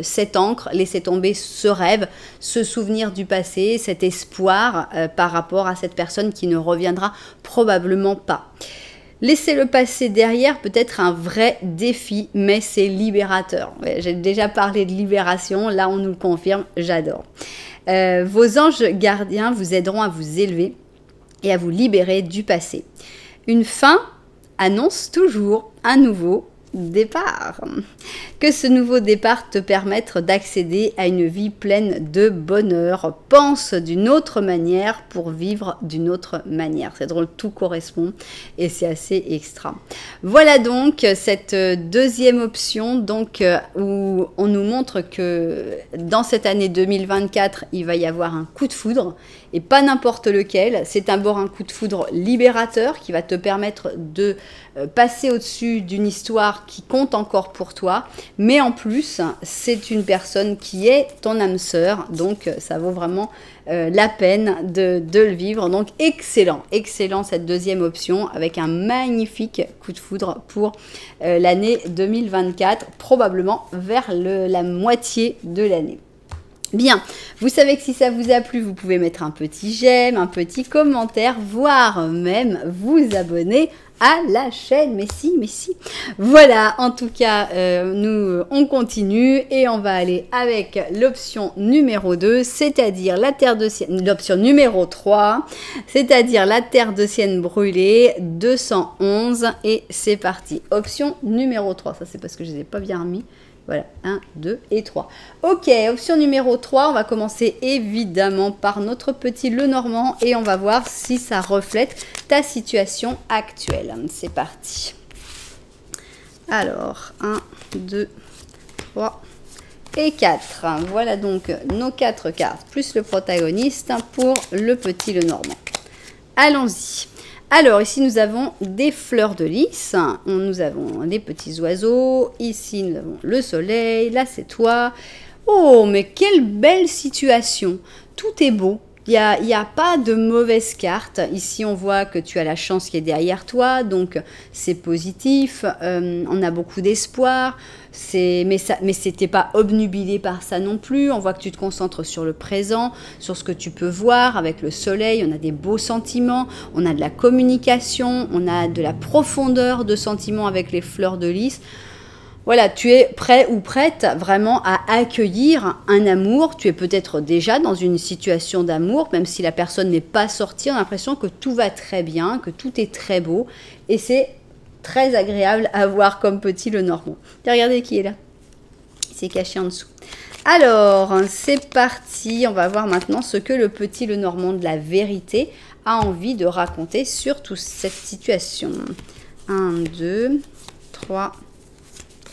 cette encre, laisser tomber ce rêve, ce souvenir du passé, cet espoir par rapport à cette personne qui ne reviendra probablement pas. Laisser le passé derrière peut être un vrai défi, mais c'est libérateur. Ouais, j'ai déjà parlé de libération, là on nous le confirme, j'adore. Vos anges gardiens vous aideront à vous élever et à vous libérer du passé. Une fin annonce toujours un nouveau départ. Que ce nouveau départ te permette d'accéder à une vie pleine de bonheur. Pense d'une autre manière pour vivre d'une autre manière. C'est drôle, tout correspond et c'est assez extra. Voilà donc cette deuxième option donc, où on nous montre que dans cette année 2024, il va y avoir un coup de foudre et pas n'importe lequel. C'est d'abord un coup de foudre libérateur qui va te permettre de passer au-dessus d'une histoire qui compte encore pour toi, mais en plus c'est une personne qui est ton âme sœur, donc ça vaut vraiment la peine de le vivre. Donc excellent cette deuxième option avec un magnifique coup de foudre pour l'année 2024, probablement vers la moitié de l'année. Bien, vous savez que si ça vous a plu, vous pouvez mettre un petit j'aime, un petit commentaire, voire même vous abonner à la chaîne. Mais si. Voilà, en tout cas, nous, on continue et on va aller avec l'option numéro 2, c'est-à-dire la terre de sienne, l'option numéro 3, c'est-à-dire la terre de sienne brûlée, 211, et c'est parti. Option numéro 3, ça c'est parce que je ne les ai pas bien remis. Voilà, 1, 2 et 3. Ok, option numéro 3, on va commencer évidemment par notre petit Lenormand et on va voir si ça reflète ta situation actuelle. C'est parti. Alors, 1, 2, 3 et 4. Voilà donc nos 4 cartes, plus le protagoniste pour le petit Lenormand. Allons-y. Alors, ici, nous avons des fleurs de lys, nous avons des petits oiseaux, ici, nous avons le soleil, là, c'est toi. Oh, mais quelle belle situation! Tout est beau. Il n'y a pas de mauvaise carte. Ici, on voit que tu as la chance qui est derrière toi, donc c'est positif. On a beaucoup d'espoir. Mais c'était pas obnubilé par ça non plus. On voit que tu te concentres sur le présent, sur ce que tu peux voir avec le soleil. On a des beaux sentiments, on a de la communication, on a de la profondeur de sentiments avec les fleurs de lys. Voilà, tu es prêt ou prête vraiment à accueillir un amour. Tu es peut-être déjà dans une situation d'amour, même si la personne n'est pas sortie. On a l'impression que tout va très bien, que tout est très beau. Et c'est très agréable à voir comme petit Lenormand. Regardez qui est là. Il s'est caché en dessous. Alors, c'est parti. On va voir maintenant ce que le petit Lenormand de la vérité a envie de raconter sur toute cette situation. 1, 2, 3...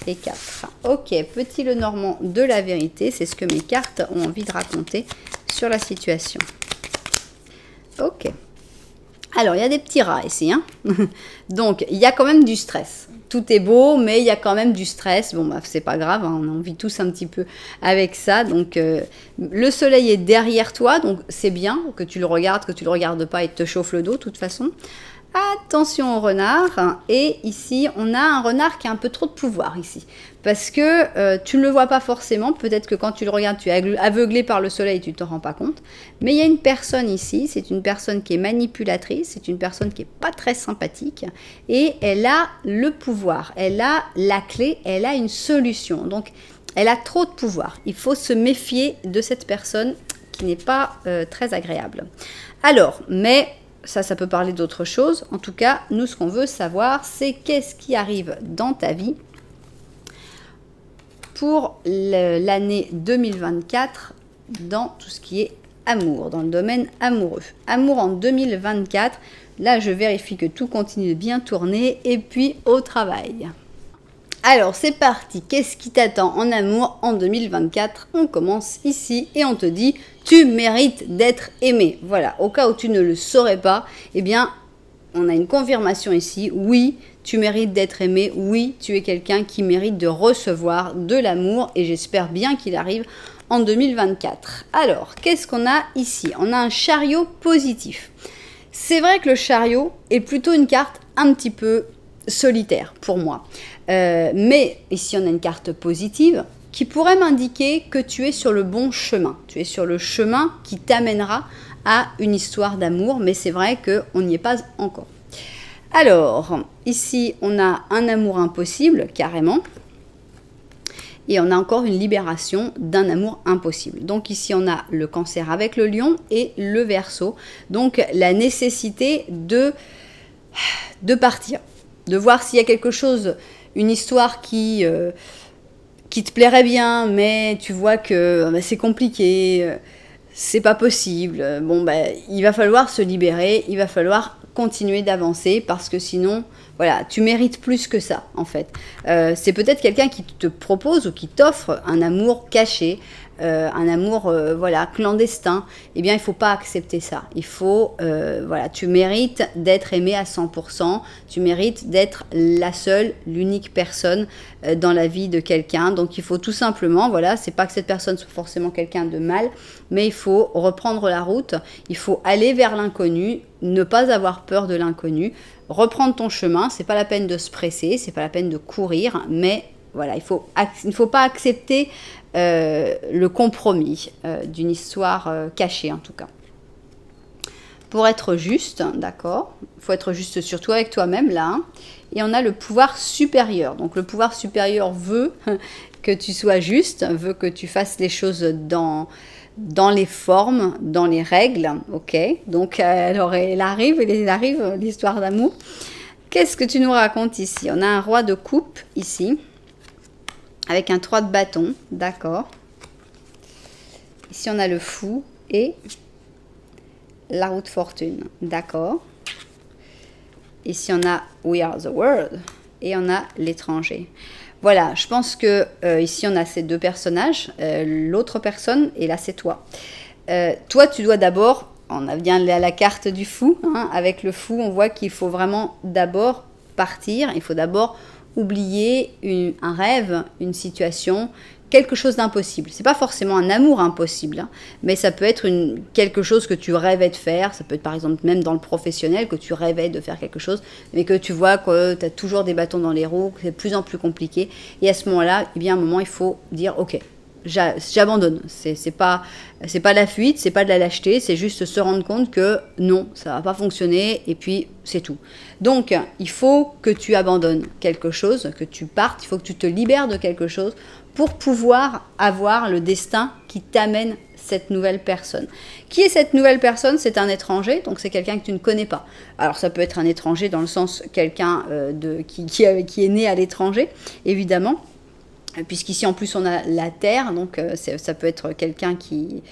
et 4. Ok, petit Lenormand de la vérité, c'est ce que mes cartes ont envie de raconter sur la situation. Ok. Alors, il y a des petits rats ici. Hein. Donc, il y a quand même du stress. Tout est beau, mais il y a quand même du stress. Bon, bah, c'est pas grave, hein, on vit tous un petit peu avec ça. Donc, le soleil est derrière toi, donc c'est bien que tu le regardes pas, il te chauffe le dos, de toute façon. Attention au renard, et ici on a un renard qui a un peu trop de pouvoir ici, parce que tu ne le vois pas forcément, peut-être que quand tu le regardes tu es aveuglé par le soleil, tu ne te rends pas compte, mais il y a une personne ici, c'est une personne qui est manipulatrice, c'est une personne qui n'est pas très sympathique, et elle a le pouvoir, elle a la clé, elle a une solution, donc elle a trop de pouvoir, il faut se méfier de cette personne qui n'est pas très agréable. Alors, mais... ça peut parler d'autre chose. En tout cas, nous, ce qu'on veut savoir, c'est qu'est-ce qui arrive dans ta vie pour l'année 2024 dans tout ce qui est amour, dans le domaine amoureux. Amour en 2024. Là, je vérifie que tout continue de bien tourner. Et puis, au travail. Alors, c'est parti. Qu'est-ce qui t'attend en amour en 2024? On commence ici et on te dit, tu mérites d'être aimé. Voilà, au cas où tu ne le saurais pas, eh bien, on a une confirmation ici. Oui, tu mérites d'être aimé. Oui, tu es quelqu'un qui mérite de recevoir de l'amour et j'espère bien qu'il arrive en 2024. Alors, qu'est-ce qu'on a ici? On a un chariot positif. C'est vrai que le chariot est plutôt une carte un petit peu solitaire pour moi. Mais ici, on a une carte positive qui pourrait m'indiquer que tu es sur le bon chemin. Tu es sur le chemin qui t'amènera à une histoire d'amour, mais c'est vrai qu'on n'y est pas encore. Alors, ici, on a un amour impossible, carrément. Et on a encore une libération d'un amour impossible. Donc ici, on a le Cancer avec le Lion et le Verseau. Donc la nécessité de partir, de voir s'il y a quelque chose, une histoire qui te plairait bien, mais tu vois que c'est compliqué, c'est pas possible. Bon, il va falloir se libérer, il va falloir continuer d'avancer parce que sinon, voilà, tu mérites plus que ça, en fait. C'est peut-être quelqu'un qui te propose ou qui t'offre un amour caché, un amour, voilà, clandestin. Eh bien, il ne faut pas accepter ça. Il faut, voilà, tu mérites d'être aimé à 100%. Tu mérites d'être la seule, l'unique personne dans la vie de quelqu'un. Donc, il faut tout simplement, voilà, c'est pas que cette personne soit forcément quelqu'un de mal, mais il faut reprendre la route. Il faut aller vers l'inconnu, ne pas avoir peur de l'inconnu, reprendre ton chemin. C'est pas la peine de se presser, c'est pas la peine de courir, mais voilà, il ne faut pas accepter le compromis d'une histoire cachée, en tout cas. Pour être juste, d'accord, il faut être juste surtout avec toi-même, là. Hein, et on a le pouvoir supérieur. Donc, le pouvoir supérieur veut que tu sois juste, veut que tu fasses les choses dans les formes, dans les règles, ok. Donc, alors, elle arrive, l'histoire d'amour. Qu'est-ce que tu nous racontes ici? On a un roi de coupe, ici, avec un 3 de bâton, d'accord. Ici, on a le fou et la roue de fortune, d'accord. Ici, on a We Are the World et on a l'étranger. Voilà, je pense que ici, on a ces deux personnages. L'autre personne, et là, c'est toi. Toi, tu dois d'abord, on a bien la carte du fou. Hein, avec le fou, on voit qu'il faut vraiment d'abord partir. Il faut d'abord oublier un rêve, une situation, quelque chose d'impossible. C'est pas forcément un amour impossible, hein, mais ça peut être quelque chose que tu rêvais de faire. Ça peut être par exemple même dans le professionnel, que tu rêvais de faire quelque chose, mais que tu vois que tu as toujours des bâtons dans les roues, que c'est de plus en plus compliqué. Et à ce moment-là, eh bien, à un moment, il faut dire « Ok, j'abandonne ». C'est pas la fuite, c'est pas de la lâcheté, c'est juste se rendre compte que non, ça va pas fonctionner et puis c'est tout. Donc, il faut que tu abandonnes quelque chose, que tu partes, il faut que tu te libères de quelque chose pour pouvoir avoir le destin qui t'amène cette nouvelle personne. Qui est cette nouvelle personne? C'est un étranger, donc c'est quelqu'un que tu ne connais pas. Alors ça peut être un étranger dans le sens quelqu'un qui est né à l'étranger, évidemment, puisqu'ici en plus on a la terre, donc ça peut être quelqu'un qui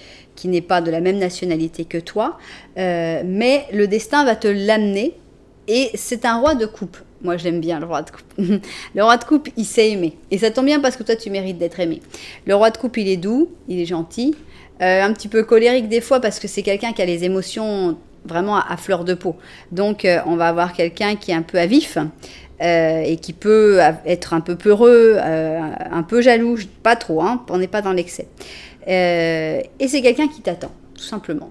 n'est pas de la même nationalité que toi, mais le destin va te l'amener et c'est un roi de coupe. Moi, j'aime bien le roi de coupe. Le roi de coupe, il sait aimer. Et ça tombe bien parce que toi, tu mérites d'être aimé. Le roi de coupe, il est doux, il est gentil, un petit peu colérique des fois parce que c'est quelqu'un qui a les émotions vraiment à fleur de peau. Donc, on va avoir quelqu'un qui est un peu à vif et qui peut être un peu peureux, un peu jaloux, pas trop, hein, on n'est pas dans l'excès. Et c'est quelqu'un qui t'attend, tout simplement.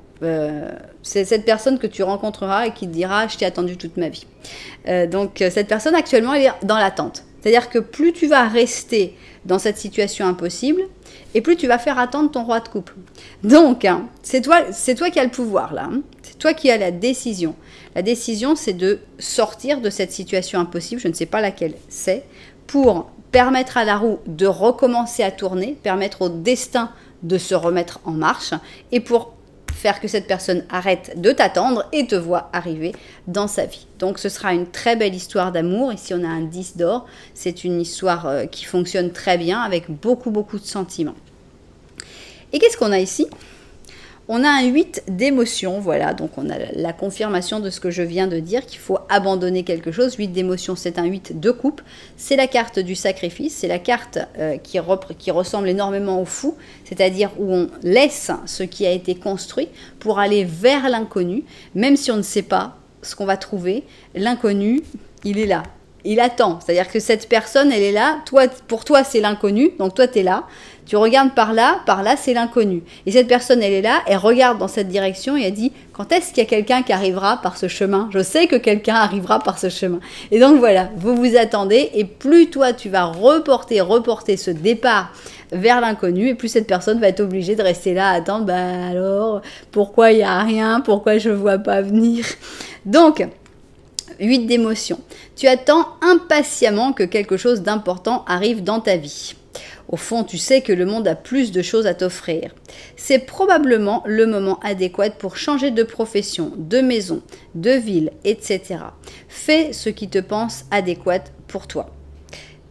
C'est cette personne que tu rencontreras et qui te dira « je t'ai attendu toute ma vie ». Donc cette personne actuellement elle est dans l'attente. C'est-à-dire que plus tu vas rester dans cette situation impossible et plus tu vas faire attendre ton roi de coupe. Donc hein, c'est toi qui as le pouvoir là, hein. C'est toi qui as la décision. La décision c'est de sortir de cette situation impossible, je ne sais pas laquelle c'est, pour permettre à la roue de recommencer à tourner, permettre au destin de se remettre en marche et pour faire que cette personne arrête de t'attendre et te voit arriver dans sa vie. Donc ce sera une très belle histoire d'amour. Ici on a un 10 d'or. C'est une histoire qui fonctionne très bien avec beaucoup de sentiments. Et qu'est-ce qu'on a ici? On a un 8 d'émotion, voilà, donc on a la confirmation de ce que je viens de dire, qu'il faut abandonner quelque chose. 8 d'émotion, c'est un 8 de coupe, c'est la carte du sacrifice, c'est la carte qui ressemble énormément au fou, c'est-à-dire où on laisse ce qui a été construit pour aller vers l'inconnu, même si on ne sait pas ce qu'on va trouver, l'inconnu, il est là. Il attend, c'est-à-dire que cette personne, elle est là, toi, pour toi, c'est l'inconnu, donc toi, tu es là, tu regardes par là, c'est l'inconnu. Et cette personne, elle est là, elle regarde dans cette direction et elle dit, quand est-ce qu'il y a quelqu'un qui arrivera par ce chemin? Je sais que quelqu'un arrivera par ce chemin. Et donc voilà, vous vous attendez, et plus toi, tu vas reporter ce départ vers l'inconnu, et plus cette personne va être obligée de rester là à attendre, bah alors, pourquoi il n'y a rien? Pourquoi je ne vois pas venir? Donc, 8 d'émotion. Tu attends impatiemment que quelque chose d'important arrive dans ta vie. Au fond, tu sais que le monde a plus de choses à t'offrir. C'est probablement le moment adéquat pour changer de profession, de maison, de ville, etc. Fais ce qui te pense adéquat pour toi.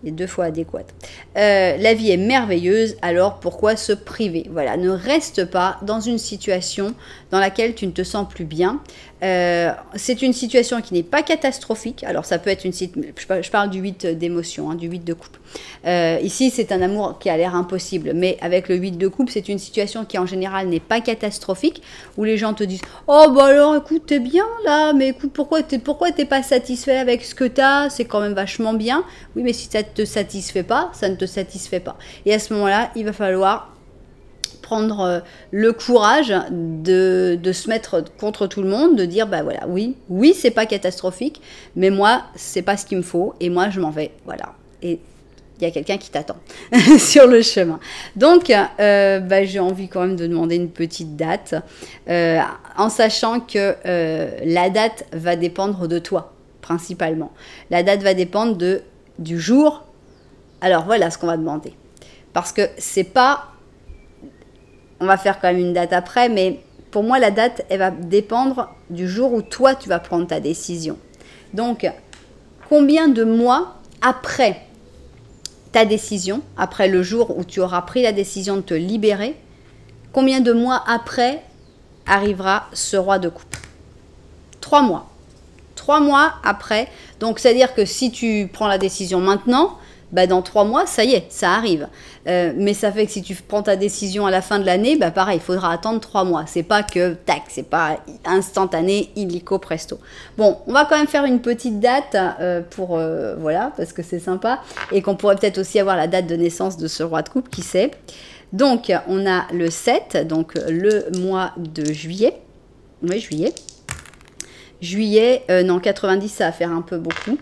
Et 2 fois adéquate. La vie est merveilleuse, alors pourquoi se priver? Voilà, ne reste pas dans une situation dans laquelle tu ne te sens plus bien. C'est une situation qui n'est pas catastrophique. Alors ça peut être je parle du 8 d'émotion, hein, du 8 de coupe. Ici, c'est un amour qui a l'air impossible, mais avec le 8 de coupe, c'est une situation qui en général n'est pas catastrophique, où les gens te disent « Oh bah alors écoute, t'es bien là, mais écoute, pourquoi t'es pas satisfait avec ce que t'as? C'est quand même vachement bien. » Oui, mais si ça ne te satisfait pas, ça ne te satisfait pas. Et à ce moment-là, il va falloir prendre le courage de se mettre contre tout le monde, de dire bah voilà, oui, c'est pas catastrophique, mais moi, c'est pas ce qu'il me faut, et moi, je m'en vais, voilà. Et il y a quelqu'un qui t'attend sur le chemin. Donc, j'ai envie quand même de demander une petite date, en sachant que la date va dépendre de toi, principalement. La date va dépendre du jour. Alors, voilà ce qu'on va demander. Parce que c'est pas... On va faire quand même une date après, mais pour moi, la date, elle va dépendre du jour où toi, tu vas prendre ta décision. Donc, combien de mois après ta décision, après le jour où tu auras pris la décision de te libérer, combien de mois après arrivera ce roi de coupe? 3 mois. 3 mois après. Donc, c'est-à-dire que si tu prends la décision maintenant, bah dans 3 mois, ça y est, ça arrive. Mais ça fait que si tu prends ta décision à la fin de l'année, bah pareil, il faudra attendre 3 mois. C'est pas que, tac, c'est pas instantané, illico presto. Bon, on va quand même faire une petite date voilà, parce que c'est sympa. Et qu'on pourrait peut-être aussi avoir la date de naissance de ce roi de coupe, qui sait. Donc, on a le 7, donc le mois de juillet. Oui, juillet. Juillet, non, 90, ça va faire un peu beaucoup.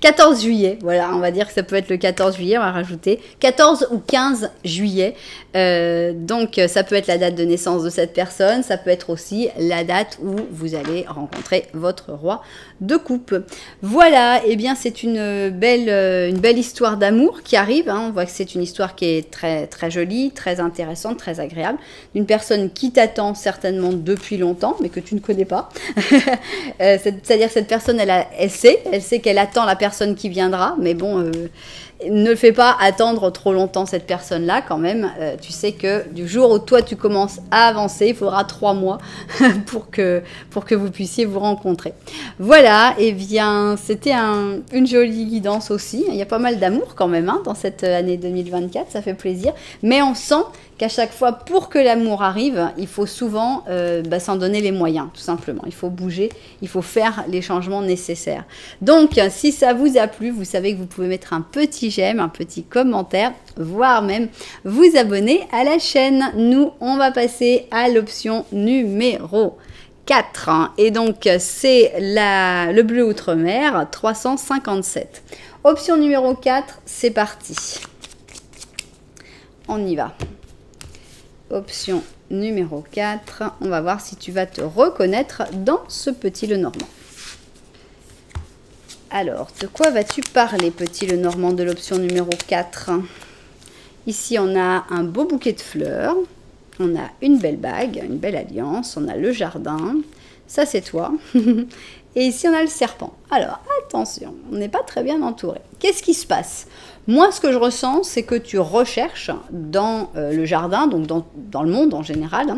14 juillet, voilà, on va dire que ça peut être le 14 juillet, on va rajouter 14 ou 15 juillet. Donc, ça peut être la date de naissance de cette personne, ça peut être aussi la date où vous allez rencontrer votre roi de coupe. Voilà, et eh bien, c'est une belle histoire d'amour qui arrive. Hein. On voit que c'est une histoire qui est très, très jolie, très intéressante, très agréable. D'une personne qui t'attend certainement depuis longtemps, mais que tu ne connais pas. C'est-à-dire que cette personne, elle sait qu'elle attend la personne qui viendra, mais bon, ne le fais pas attendre trop longtemps cette personne-là quand même. Tu sais que du jour où toi tu commences à avancer, il faudra 3 mois pour que vous puissiez vous rencontrer. Voilà, et bien c'était une jolie guidance aussi. Il y a pas mal d'amour quand même dans cette année 2024, ça fait plaisir. Mais on sent qu'à chaque fois, pour que l'amour arrive, il faut souvent s'en donner les moyens, tout simplement. Il faut bouger, il faut faire les changements nécessaires. Donc, si ça vous a plu, vous savez que vous pouvez mettre un petit j'aime, un petit commentaire, voire même vous abonner à la chaîne. Nous, on va passer à l'option numéro 4. Et donc, c'est le bleu outre-mer, 357. Option numéro 4, c'est parti. On y va. Option numéro 4, on va voir si tu vas te reconnaître dans ce petit Lenormand. Alors, de quoi vas-tu parler, petit Lenormand, de l'option numéro 4? Ici, on a un beau bouquet de fleurs, on a une belle bague, une belle alliance, on a le jardin, ça c'est toi. Et ici, on a le serpent. Alors, attention, on n'est pas très bien entouré. Qu'est-ce qui se passe? Moi, ce que je ressens, c'est que tu recherches dans le jardin, donc dans le monde en général,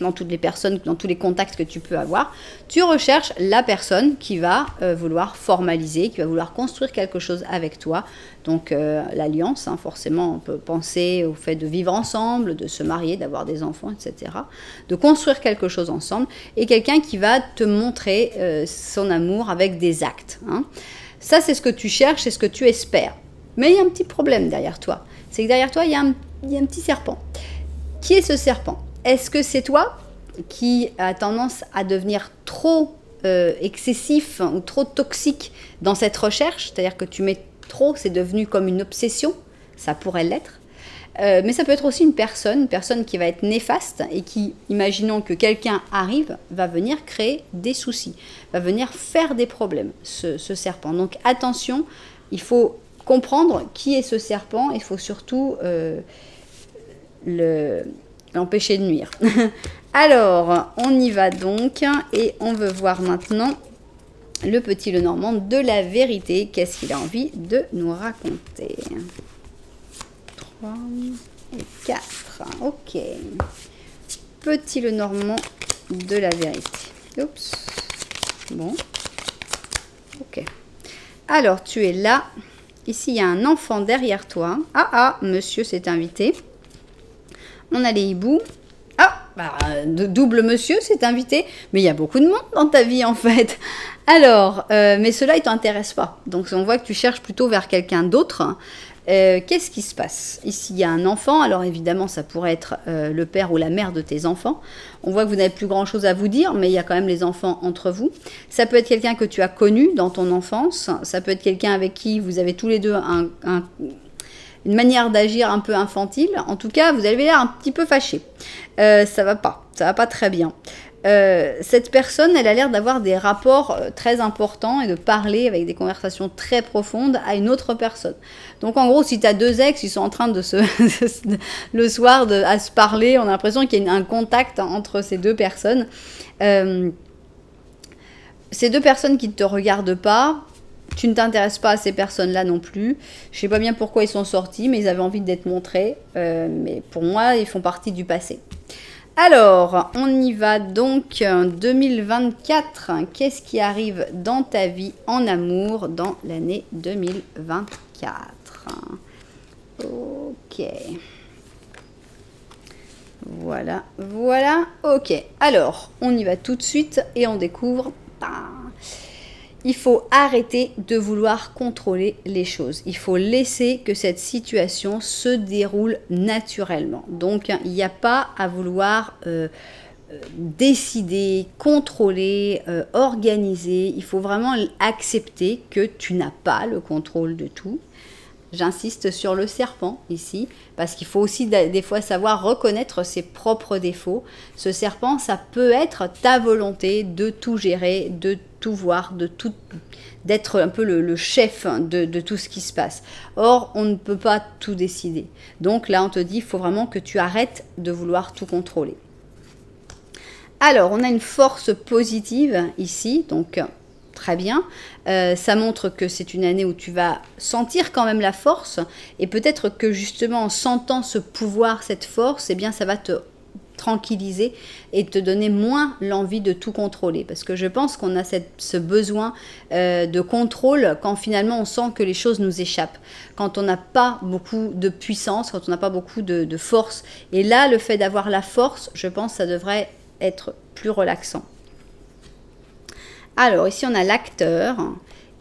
dans toutes les personnes, dans tous les contacts que tu peux avoir, tu recherches la personne qui va vouloir formaliser, qui va vouloir construire quelque chose avec toi. Donc l'alliance, hein, forcément, on peut penser au fait de vivre ensemble, de se marier, d'avoir des enfants, etc. De construire quelque chose ensemble, et quelqu'un qui va te montrer son amour avec des actes. Hein. Ça, c'est ce que tu cherches, c'est ce que tu espères. Mais il y a un petit problème derrière toi. C'est que derrière toi, il y a un petit serpent. Qui est ce serpent ? Est-ce que c'est toi qui a tendance à devenir trop excessif ou trop toxique dans cette recherche? C'est-à-dire que tu mets trop, c'est devenu comme une obsession, ça pourrait l'être. Mais ça peut être aussi une personne qui va être néfaste et qui, imaginons que quelqu'un arrive, va venir créer des soucis, va venir faire des problèmes, ce serpent. Donc attention, il faut comprendre qui est ce serpent, il faut surtout l'empêcher de nuire. Alors, on y va donc et on veut voir maintenant le petit Lenormand de la vérité. Qu'est-ce qu'il a envie de nous raconter? 3 et 4. Ok. Petit Lenormand de la vérité. Oups. Bon. Ok. Alors, tu es là. Ici, il y a un enfant derrière toi. Ah, monsieur s'est invité. On a les hiboux. Ah, double monsieur s'est invité. Mais il y a beaucoup de monde dans ta vie, en fait. Alors, mais cela, il ne t'intéresse pas. Donc, on voit que tu cherches plutôt vers quelqu'un d'autre. Qu'est-ce qui se passe? Ici, il y a un enfant. Alors, évidemment, ça pourrait être le père ou la mère de tes enfants. On voit que vous n'avez plus grand-chose à vous dire, mais il y a quand même les enfants entre vous. Ça peut être quelqu'un que tu as connu dans ton enfance. Ça peut être quelqu'un avec qui vous avez tous les deux une manière d'agir un peu infantile. En tout cas, vous avez l'air un petit peu fâché. Ça va pas très bien. Cette personne, elle a l'air d'avoir des rapports très importants et de parler avec des conversations très profondes à une autre personne. Donc en gros, si tu as deux ex, ils sont en train de le soir à se parler, on a l'impression qu'il y a un contact entre ces deux personnes. Ces deux personnes qui ne te regardent pas, tu ne t'intéresses pas à ces personnes-là non plus. Je ne sais pas bien pourquoi ils sont sortis, mais ils avaient envie d'être montrés. Mais pour moi, ils font partie du passé. Alors, on y va donc 2024. Qu'est-ce qui arrive dans ta vie en amour dans l'année 2024? Ok. Voilà. Ok. Alors, on y va tout de suite et on découvre... Il faut arrêter de vouloir contrôler les choses. Il faut laisser que cette situation se déroule naturellement. Donc, il n'y a pas à vouloir décider, contrôler, organiser. Il faut vraiment accepter que tu n'as pas le contrôle de tout. J'insiste sur le serpent ici, parce qu'il faut aussi des fois savoir reconnaître ses propres défauts. Ce serpent, ça peut être ta volonté de tout gérer, de tout voir, d'être un peu le chef de tout ce qui se passe. Or, on ne peut pas tout décider. Donc là, on te dit, il faut vraiment que tu arrêtes de vouloir tout contrôler. Alors, on a une force positive ici, donc... Très bien, ça montre que c'est une année où tu vas sentir quand même la force et peut-être que justement en sentant ce pouvoir, cette force, eh bien ça va te tranquilliser et te donner moins l'envie de tout contrôler parce que je pense qu'on a ce besoin de contrôle quand finalement on sent que les choses nous échappent, quand on n'a pas beaucoup de puissance, quand on n'a pas beaucoup de force et là le fait d'avoir la force, je pense que ça devrait être plus relaxant. Alors, ici, on a l'acteur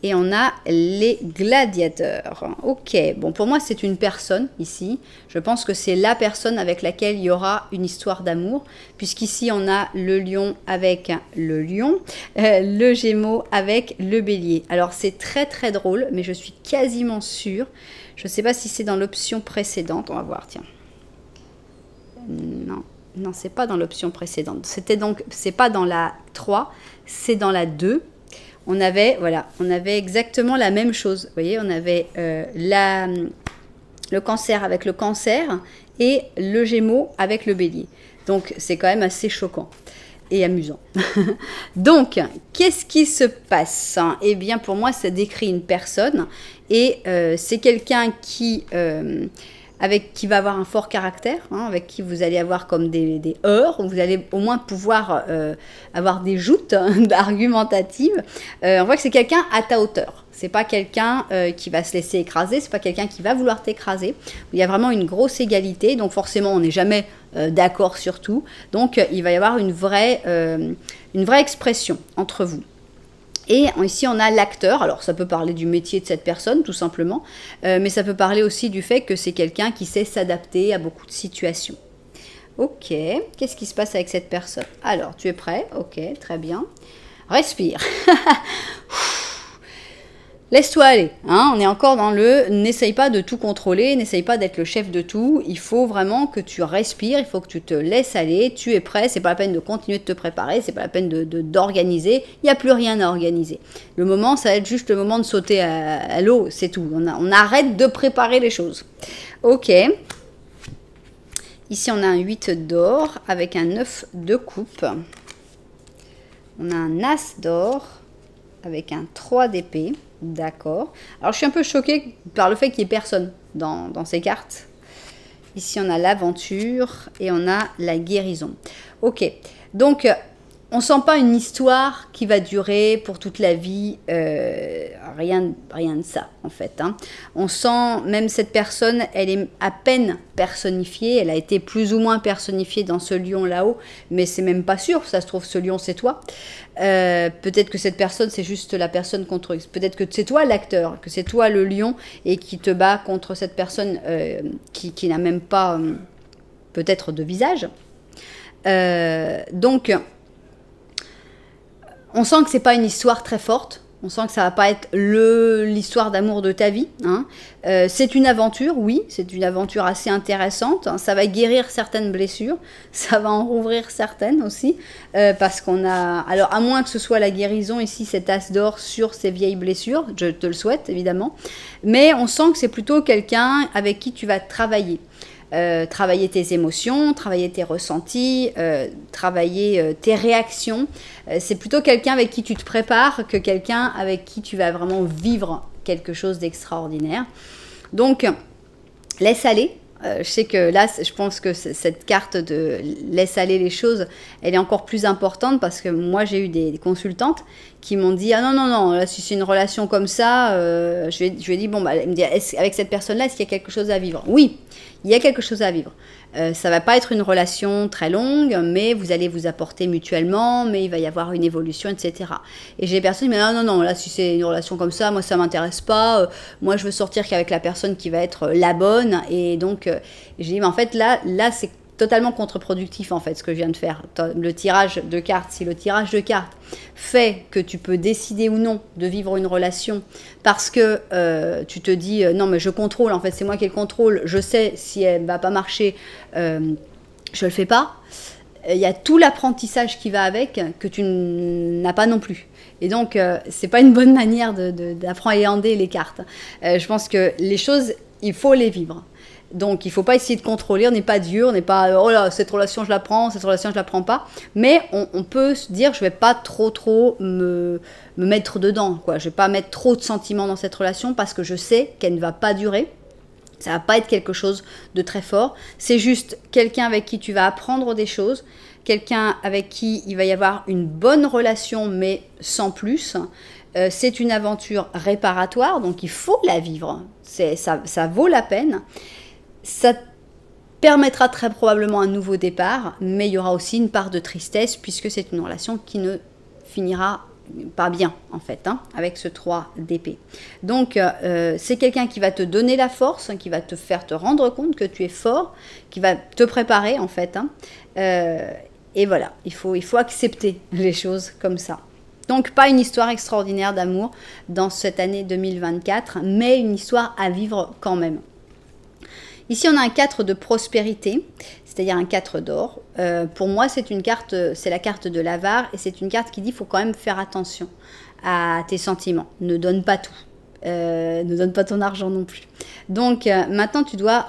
et on a les gladiateurs. Ok, bon, pour moi, c'est une personne ici. Je pense que c'est la personne avec laquelle il y aura une histoire d'amour, puisqu'ici, on a le lion avec le lion, le gémeau avec le bélier. Alors, c'est très, très drôle, mais je suis quasiment sûre. Je ne sais pas si c'est dans l'option précédente. On va voir, tiens. Non, c'est pas dans l'option précédente. C'était donc, c'est pas dans la 3, c'est dans la 2. On avait exactement la même chose. Vous voyez, on avait le cancer avec le cancer et le gémeau avec le bélier. Donc, c'est quand même assez choquant et amusant. Donc, qu'est-ce qui se passe? Eh bien, pour moi, ça décrit une personne et c'est quelqu'un qui... avec qui va avoir un fort caractère, hein, avec qui vous allez avoir comme des heurts, où vous allez au moins pouvoir avoir des joutes argumentatives. On voit que c'est quelqu'un à ta hauteur. C'est pas quelqu'un qui va se laisser écraser, c'est pas quelqu'un qui va vouloir t'écraser. Il y a vraiment une grosse égalité, donc forcément on n'est jamais d'accord sur tout. Donc il va y avoir une vraie expression entre vous. Et ici, on a l'acteur. Alors, ça peut parler du métier de cette personne, tout simplement. Mais ça peut parler aussi du fait que c'est quelqu'un qui sait s'adapter à beaucoup de situations. Ok, qu'est-ce qui se passe avec cette personne? Alors, tu es prêt? Ok, très bien. Respire. Laisse-toi aller, hein, on est encore dans le n'essaye pas de tout contrôler, n'essaye pas d'être le chef de tout, il faut vraiment que tu respires, il faut que tu te laisses aller, tu es prêt, c'est pas la peine de continuer de te préparer, c'est pas la peine d'organiser, il n'y a plus rien à organiser. Le moment, ça va être juste le moment de sauter à l'eau, c'est tout, on arrête de préparer les choses. Ok, ici on a un 8 d'or avec un 9 de coupe, on a un as d'or avec un 3 d'épée. D'accord. Alors, je suis un peu choquée par le fait qu'il n'y ait personne dans ces cartes. Ici, on a l'aventure et on a la guérison. Ok. Donc, on ne sent pas une histoire qui va durer pour toute la vie. Rien de ça, en fait. Hein. On sent, même cette personne, elle est à peine personnifiée. Elle a été plus ou moins personnifiée dans ce lion là-haut. Mais c'est même pas sûr. Ça se trouve, ce lion, c'est toi. Peut-être que cette personne, c'est juste la personne contre... Peut-être que c'est toi l'acteur, que c'est toi le lion et qui te bat contre cette personne qui n'a même pas peut-être de visage. Donc, on sent que c'est pas une histoire très forte. On sent que ça va pas être l'histoire d'amour de ta vie. Hein. C'est une aventure, oui, c'est une aventure assez intéressante. Hein. Ça va guérir certaines blessures, ça va en rouvrir certaines aussi, parce qu'on a... Alors, à moins que ce soit la guérison ici, cet as d'or sur ces vieilles blessures, je te le souhaite évidemment, mais on sent que c'est plutôt quelqu'un avec qui tu vas travailler. Travailler tes émotions, travailler tes ressentis, travailler tes réactions. C'est plutôt quelqu'un avec qui tu te prépares que quelqu'un avec qui tu vas vraiment vivre quelque chose d'extraordinaire. Donc, laisse aller. Je sais que là, je pense que cette carte de laisse aller les choses, elle est encore plus importante parce que moi, j'ai eu des consultantes qui m'ont dit « Ah non, non, non, là, si c'est une relation comme ça, je lui ai dit, bon, bah, elle me dit, avec cette personne-là, est-ce qu'il y a quelque chose à vivre ?» Oui, il y a quelque chose à vivre. Ça va pas être une relation très longue, mais vous allez vous apporter mutuellement, mais il va y avoir une évolution, etc. Et j'ai des personnes qui me disent « Non, non, non, là, si c'est une relation comme ça, moi, ça m'intéresse pas. Moi, je veux sortir qu'avec la personne qui va être la bonne. » Et donc, j'ai dit « Mais en fait, là c'est totalement contre-productif en fait ce que je viens de faire. Le tirage de cartes, si le tirage de cartes fait que tu peux décider ou non de vivre une relation parce que tu te dis non mais je contrôle, en fait c'est moi qui le contrôle, je sais si elle va pas marcher, je le fais pas. Il y a tout l'apprentissage qui va avec que tu n'as pas non plus. Et donc c'est pas une bonne manière d'appréhender les cartes. Je pense que les choses, il faut les vivre. Donc, il ne faut pas essayer de contrôler, on n'est pas Dieu, on n'est pas « Oh là, cette relation, je la prends, cette relation, je la prends pas ». Mais on peut se dire « Je ne vais pas trop me mettre dedans, quoi. Je ne vais pas mettre trop de sentiments dans cette relation parce que je sais qu'elle ne va pas durer. Ça ne va pas être quelque chose de très fort. C'est juste quelqu'un avec qui tu vas apprendre des choses, quelqu'un avec qui il va y avoir une bonne relation, mais sans plus. C'est une aventure réparatoire, donc il faut la vivre. Ça vaut la peine. Ça permettra très probablement un nouveau départ, mais il y aura aussi une part de tristesse puisque c'est une relation qui ne finira pas bien en fait, hein, avec ce 3 d'épée. Donc c'est quelqu'un qui va te donner la force, qui va te faire te rendre compte que tu es fort, qui va te préparer en fait. Hein, et voilà, il faut accepter les choses comme ça. Donc pas une histoire extraordinaire d'amour dans cette année 2024, mais une histoire à vivre quand même. Ici, on a un 4 de prospérité, c'est-à-dire un 4 d'or. Pour moi, c'est la carte de l'avare et c'est une carte qui dit qu'il faut quand même faire attention à tes sentiments. Ne donne pas tout. Ne donne pas ton argent non plus. Donc, maintenant, tu dois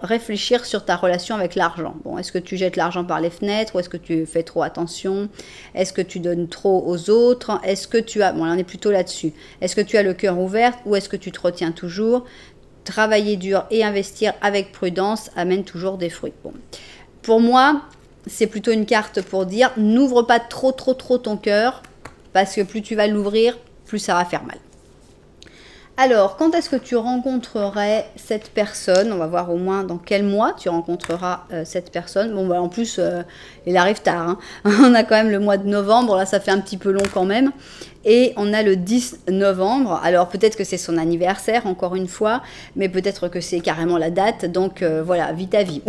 réfléchir sur ta relation avec l'argent. Bon, est-ce que tu jettes l'argent par les fenêtres ou est-ce que tu fais trop attention? Est-ce que tu donnes trop aux autres? Est-ce que tu as... Bon, là, on est plutôt là-dessus. Est-ce que tu as le cœur ouvert ou est-ce que tu te retiens toujours? travailler dur et investir avec prudence amène toujours des fruits. Bon. Pour moi, c'est plutôt une carte pour dire n'ouvre pas trop ton cœur parce que plus tu vas l'ouvrir, plus ça va faire mal. Alors, quand est-ce que tu rencontrerais cette personne? On va voir au moins dans quel mois tu rencontreras cette personne. Bon, bah, en plus, il arrive tard. Hein. On a quand même le mois de novembre. Là, ça fait un petit peu long quand même. Et on a le 10 novembre. Alors, peut-être que c'est son anniversaire, encore une fois. Mais peut-être que c'est carrément la date. Donc, voilà, vis ta vie.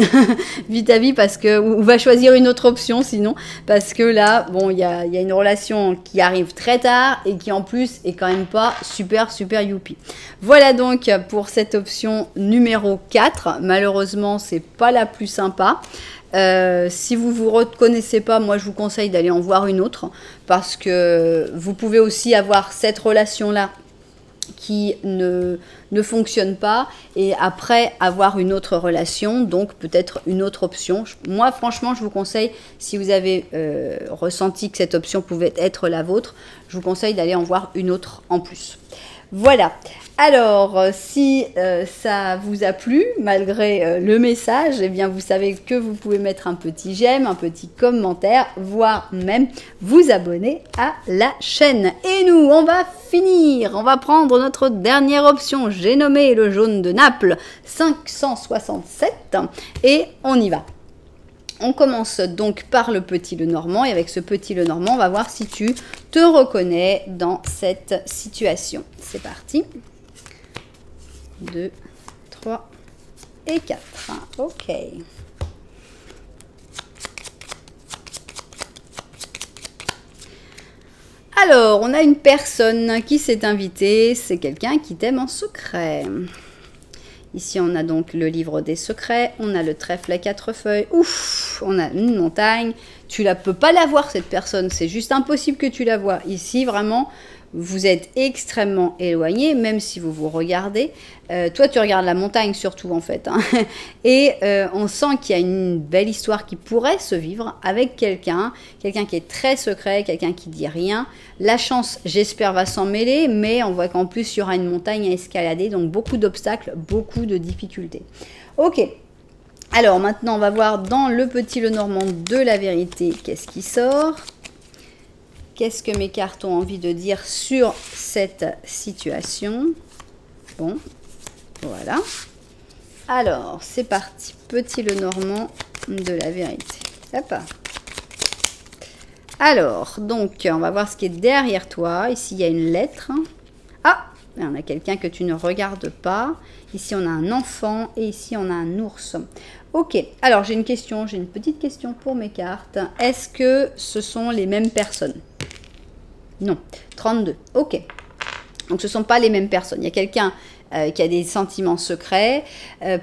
Vis ta vie parce que... Ou va choisir une autre option, sinon. Parce que là, bon, il y a une relation qui arrive très tard et qui, en plus, est quand même pas super youpi. Voilà donc pour cette option numéro 4. Malheureusement, c'est pas la plus sympa. Si vous vous reconnaissez pas, moi je vous conseille d'aller en voir une autre parce que vous pouvez aussi avoir cette relation-là qui ne fonctionne pas et après avoir une autre relation, donc peut-être une autre option. Moi franchement je vous conseille, si vous avez ressenti que cette option pouvait être la vôtre, je vous conseille d'aller en voir une autre en plus. Voilà, alors si ça vous a plu malgré le message, eh bien vous savez que vous pouvez mettre un petit j'aime, un petit commentaire, voire même vous abonner à la chaîne. Et nous, on va finir, on va prendre notre dernière option, j'ai nommé le jaune de Naples 567 et on y va. On commence donc par le petit Lenormand et avec ce petit Lenormand, on va voir si tu te reconnais dans cette situation. C'est parti. 2, 3 et 4. Ok. Alors, on a une personne qui s'est invitée, c'est quelqu'un qui t'aime en secret. Ici, on a donc le livre des secrets, on a le trèfle à 4 feuilles, ouf, on a une montagne. Tu ne peux pas la voir, cette personne, c'est juste impossible que tu la vois. Ici, vraiment, vous êtes extrêmement éloigné, même si vous vous regardez. Toi, tu regardes la montagne surtout, en fait. Hein. Et on sent qu'il y a une belle histoire qui pourrait se vivre avec quelqu'un qui est très secret, quelqu'un qui dit rien. La chance, j'espère, va s'en mêler, mais on voit qu'en plus, il y aura une montagne à escalader, donc beaucoup d'obstacles, beaucoup de difficultés. Ok. Alors, maintenant, on va voir dans le petit Lenormand de la vérité, qu'est-ce qui sort ? Qu'est-ce que mes cartes ont envie de dire sur cette situation? Bon, voilà. Alors, c'est parti. Petit Lenormand de la vérité. Hop. Alors, donc, on va voir ce qui est derrière toi. Ici, il y a une lettre. Ah, on a quelqu'un que tu ne regardes pas. Ici, on a un enfant et ici, on a un ours. Ok, alors j'ai une question, j'ai une petite question pour mes cartes. Est-ce que ce sont les mêmes personnes? Non, 32. Ok. Donc, ce ne sont pas les mêmes personnes. Il y a quelqu'un qui a des sentiments secrets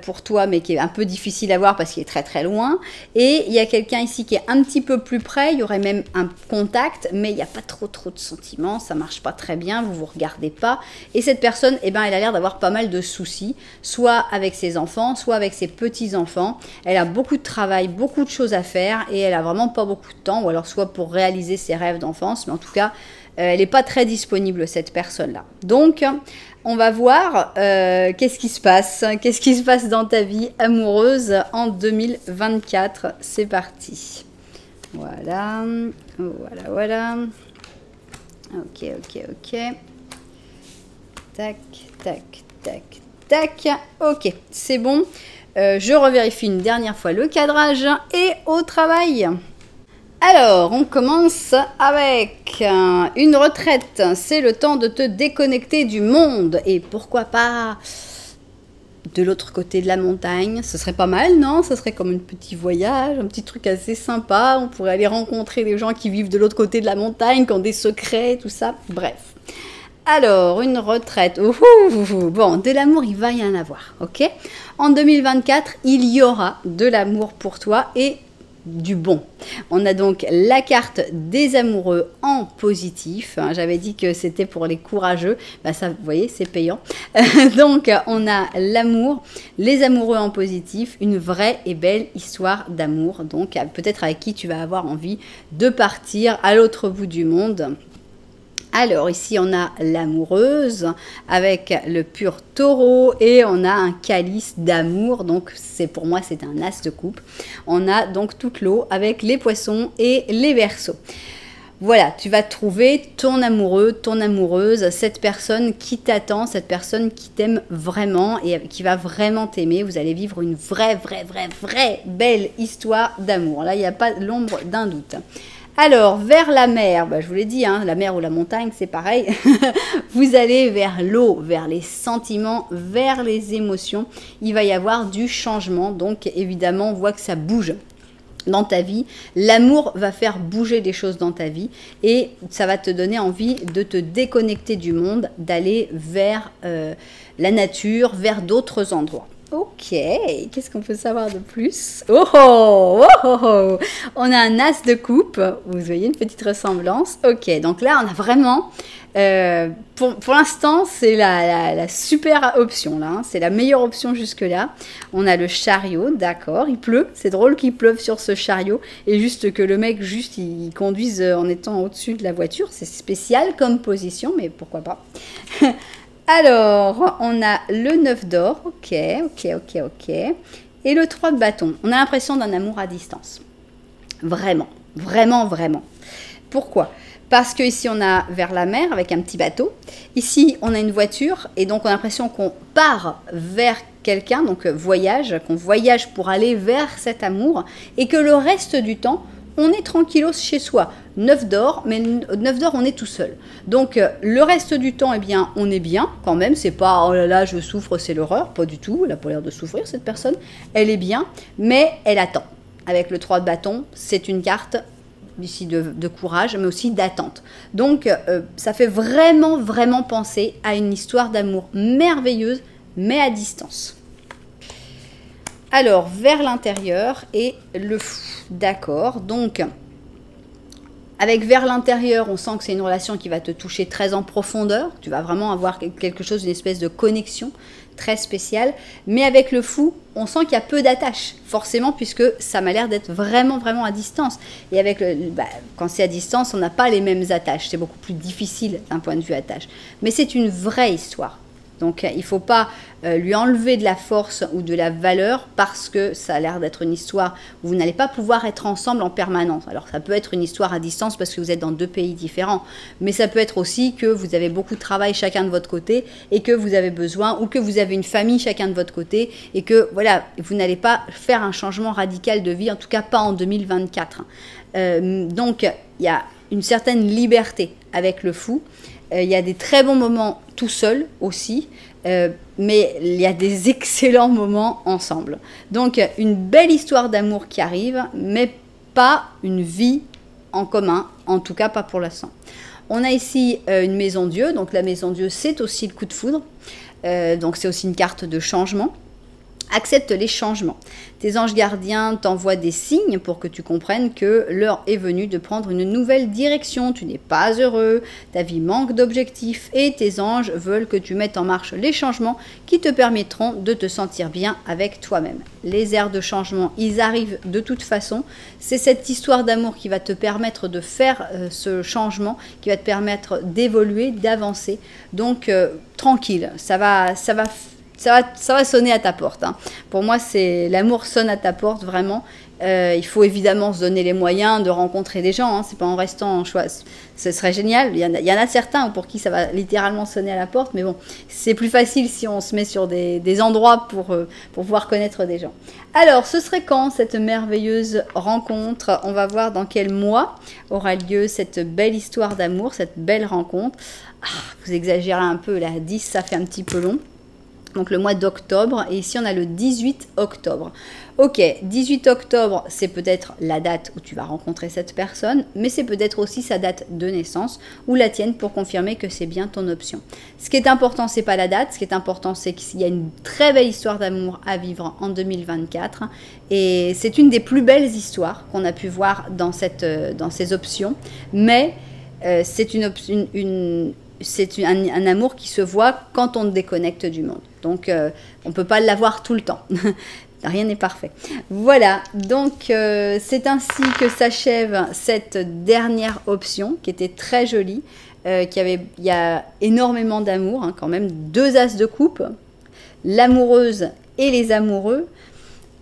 pour toi, mais qui est un peu difficile à voir parce qu'il est très très loin. Et il y a quelqu'un ici qui est un petit peu plus près. Il y aurait même un contact, mais il n'y a pas trop de sentiments. Ça ne marche pas très bien, vous ne vous regardez pas. Et cette personne, eh ben, elle a l'air d'avoir pas mal de soucis, soit avec ses enfants, soit avec ses petits-enfants. Elle a beaucoup de travail, beaucoup de choses à faire et elle a vraiment pas beaucoup de temps, ou alors soit pour réaliser ses rêves d'enfance, mais en tout cas, elle n'est pas très disponible, cette personne-là. Donc, on va voir qu'est-ce qui se passe. Qu'est-ce qui se passe dans ta vie amoureuse en 2024. C'est parti. Voilà. Voilà, voilà. Ok, ok, ok. Tac, tac, tac, tac. Ok, c'est bon. Je revérifie une dernière fois le cadrage et au travail. Alors, on commence avec une retraite. C'est le temps de te déconnecter du monde. Et pourquoi pas de l'autre côté de la montagne? Ce serait pas mal, non? Ce serait comme un petit voyage, un petit truc assez sympa. On pourrait aller rencontrer des gens qui vivent de l'autre côté de la montagne, qui ont des secrets, tout ça. Bref. Alors, une retraite. Bon, de l'amour, il va y en avoir, ok? En 2024, il y aura de l'amour pour toi et du bon. On a donc la carte des amoureux en positif. J'avais dit que c'était pour les courageux. Ben ça, vous voyez, c'est payant. Donc, on a l'amour, les amoureux en positif, une vraie et belle histoire d'amour. Donc, peut-être avec qui tu vas avoir envie de partir à l'autre bout du monde. Alors ici on a l'amoureuse avec le pur taureau et on a un calice d'amour, donc c'est pour moi c'est un as de coupe. On a donc toute l'eau avec les poissons et les verseaux. Voilà, tu vas trouver ton amoureux, ton amoureuse, cette personne qui t'attend, cette personne qui t'aime vraiment et qui va vraiment t'aimer. Vous allez vivre une vraie belle histoire d'amour. Là, il n'y a pas l'ombre d'un doute. Alors, vers la mer, je vous l'ai dit, hein, la mer ou la montagne, c'est pareil. Vous allez vers l'eau, vers les sentiments, vers les émotions. Il va y avoir du changement. Donc, évidemment, on voit que ça bouge dans ta vie. L'amour va faire bouger des choses dans ta vie et ça va te donner envie de te déconnecter du monde, d'aller vers la nature, vers d'autres endroits. Ok, qu'est-ce qu'on peut savoir de plus? On a un as de coupe, vous voyez une petite ressemblance. Ok, donc là on a vraiment, pour l'instant c'est la super option là, hein. C'est la meilleure option jusque là. On a le chariot, d'accord, il pleut, c'est drôle qu'il pleuve sur ce chariot et juste que le mec il conduise en étant au-dessus de la voiture, c'est spécial comme position, mais pourquoi pas. Alors, on a le 9 d'or, ok. Et le 3 de bâton. On a l'impression d'un amour à distance. Vraiment. Pourquoi? Parce que ici on a vers la mer avec un petit bateau. Ici, on a une voiture et donc on a l'impression qu'on part vers quelqu'un, donc qu'on voyage pour aller vers cet amour et que le reste du temps, on est tranquillos chez soi. 9 d'or, mais 9 d'or, on est tout seul. Donc, le reste du temps, eh bien, on est bien quand même. C'est pas, oh là là, je souffre, c'est l'horreur. Pas du tout. Elle n'a pas l'air de souffrir, cette personne. Elle est bien, mais elle attend. Avec le 3 de bâton, c'est une carte ici de courage, mais aussi d'attente. Donc, ça fait vraiment penser à une histoire d'amour merveilleuse, mais à distance. Alors, vers l'intérieur et le fou. D'accord, donc avec vers l'intérieur, on sent que c'est une relation qui va te toucher très en profondeur. Tu vas vraiment avoir quelque chose, une espèce de connexion très spéciale. Mais avec le fou, on sent qu'il y a peu d'attache, forcément, puisque ça m'a l'air d'être vraiment à distance. Et avec quand c'est à distance, on n'a pas les mêmes attaches. C'est beaucoup plus difficile d'un point de vue attache. Mais c'est une vraie histoire. Donc, il ne faut pas lui enlever de la force ou de la valeur parce que ça a l'air d'être une histoire où vous n'allez pas pouvoir être ensemble en permanence. Alors, ça peut être une histoire à distance parce que vous êtes dans 2 pays différents. Mais ça peut être aussi que vous avez beaucoup de travail chacun de votre côté et que vous avez besoin, ou que vous avez une famille chacun de votre côté et que, voilà, vous n'allez pas faire un changement radical de vie, en tout cas pas en 2024. Donc, il y a une certaine liberté avec le fou. Il y a des très bons moments tout seul aussi, mais il y a des excellents moments ensemble. Donc, une belle histoire d'amour qui arrive, mais pas une vie en commun, en tout cas pas pour l'instant. On a ici une maison Dieu, donc la maison Dieu, c'est aussi le coup de foudre, donc c'est aussi une carte de changement. Accepte les changements. Tes anges gardiens t'envoient des signes pour que tu comprennes que l'heure est venue de prendre une nouvelle direction. Tu n'es pas heureux, ta vie manque d'objectifs et tes anges veulent que tu mettes en marche les changements qui te permettront de te sentir bien avec toi-même. Les airs de changement, ils arrivent de toute façon. C'est cette histoire d'amour qui va te permettre de faire ce changement, qui va te permettre d'évoluer, d'avancer. Donc, tranquille, ça va sonner à ta porte. Hein. Pour moi, c'est l'amour sonne à ta porte, vraiment. Il faut évidemment se donner les moyens de rencontrer des gens. Hein. C'est pas en restant en choix. Ce serait génial. Il y en a certains pour qui ça va littéralement sonner à la porte. Mais bon, c'est plus facile si on se met sur des endroits pour pouvoir connaître des gens. Alors, ce serait quand cette merveilleuse rencontre? On va voir dans quel mois aura lieu cette belle histoire d'amour, cette belle rencontre. Vous exagérez un peu, là. 10, ça fait un petit peu long. Donc le mois d'octobre, et ici on a le 18 octobre. Ok, 18 octobre, c'est peut-être la date où tu vas rencontrer cette personne, mais c'est peut-être aussi sa date de naissance ou la tienne pour confirmer que c'est bien ton option. Ce qui est important, c'est pas la date, ce qui est important, c'est qu'il y a une très belle histoire d'amour à vivre en 2024, et c'est une des plus belles histoires qu'on a pu voir dans ces options, mais c'est un amour qui se voit quand on déconnecte du monde. Donc, on ne peut pas l'avoir tout le temps. Rien n'est parfait. Voilà, donc c'est ainsi que s'achève cette dernière option qui était très jolie. il y a énormément d'amour, hein, quand même, 2 as de coupe, l'amoureuse et les amoureux.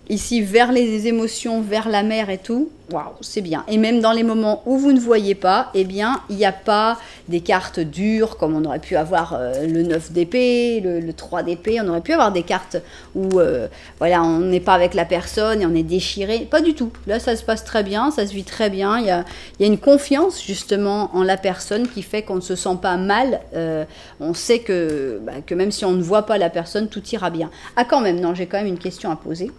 Ici, vers les émotions, vers la mer et tout, waouh, c'est bien. Et même dans les moments où vous ne voyez pas, eh bien, il n'y a pas des cartes dures, comme on aurait pu avoir le 9 d'épée, le 3 d'épée. On aurait pu avoir des cartes où, voilà, on n'est pas avec la personne et on est déchiré. Pas du tout. Là, ça se passe très bien, ça se vit très bien. Il y a une confiance, justement, en la personne qui fait qu'on ne se sent pas mal. On sait que même si on ne voit pas la personne, tout ira bien. Ah, quand même, non, j'ai quand même une question à poser.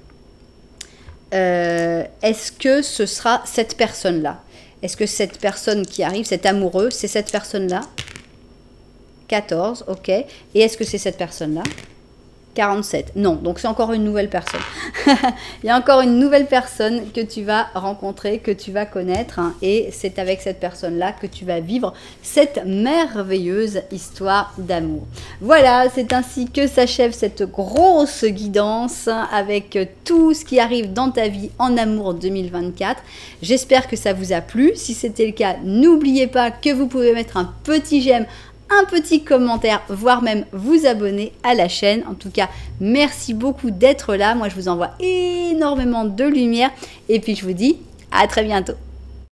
Est-ce que ce sera cette personne-là? Est-ce que cette personne qui arrive, cet amoureux, c'est cette personne-là? 14, ok. Et est-ce que c'est cette personne-là? 47. Non, donc c'est encore une nouvelle personne. Il y a encore une nouvelle personne que tu vas rencontrer, que tu vas connaître, hein, et c'est avec cette personne-là que tu vas vivre cette merveilleuse histoire d'amour. Voilà, c'est ainsi que s'achève cette grosse guidance avec tout ce qui arrive dans ta vie en amour 2024. J'espère que ça vous a plu. Si c'était le cas, n'oubliez pas que vous pouvez mettre un petit j'aime, un petit commentaire, voire même vous abonner à la chaîne. En tout cas, merci beaucoup d'être là. Moi, je vous envoie énormément de lumière. Et puis, je vous dis à très bientôt.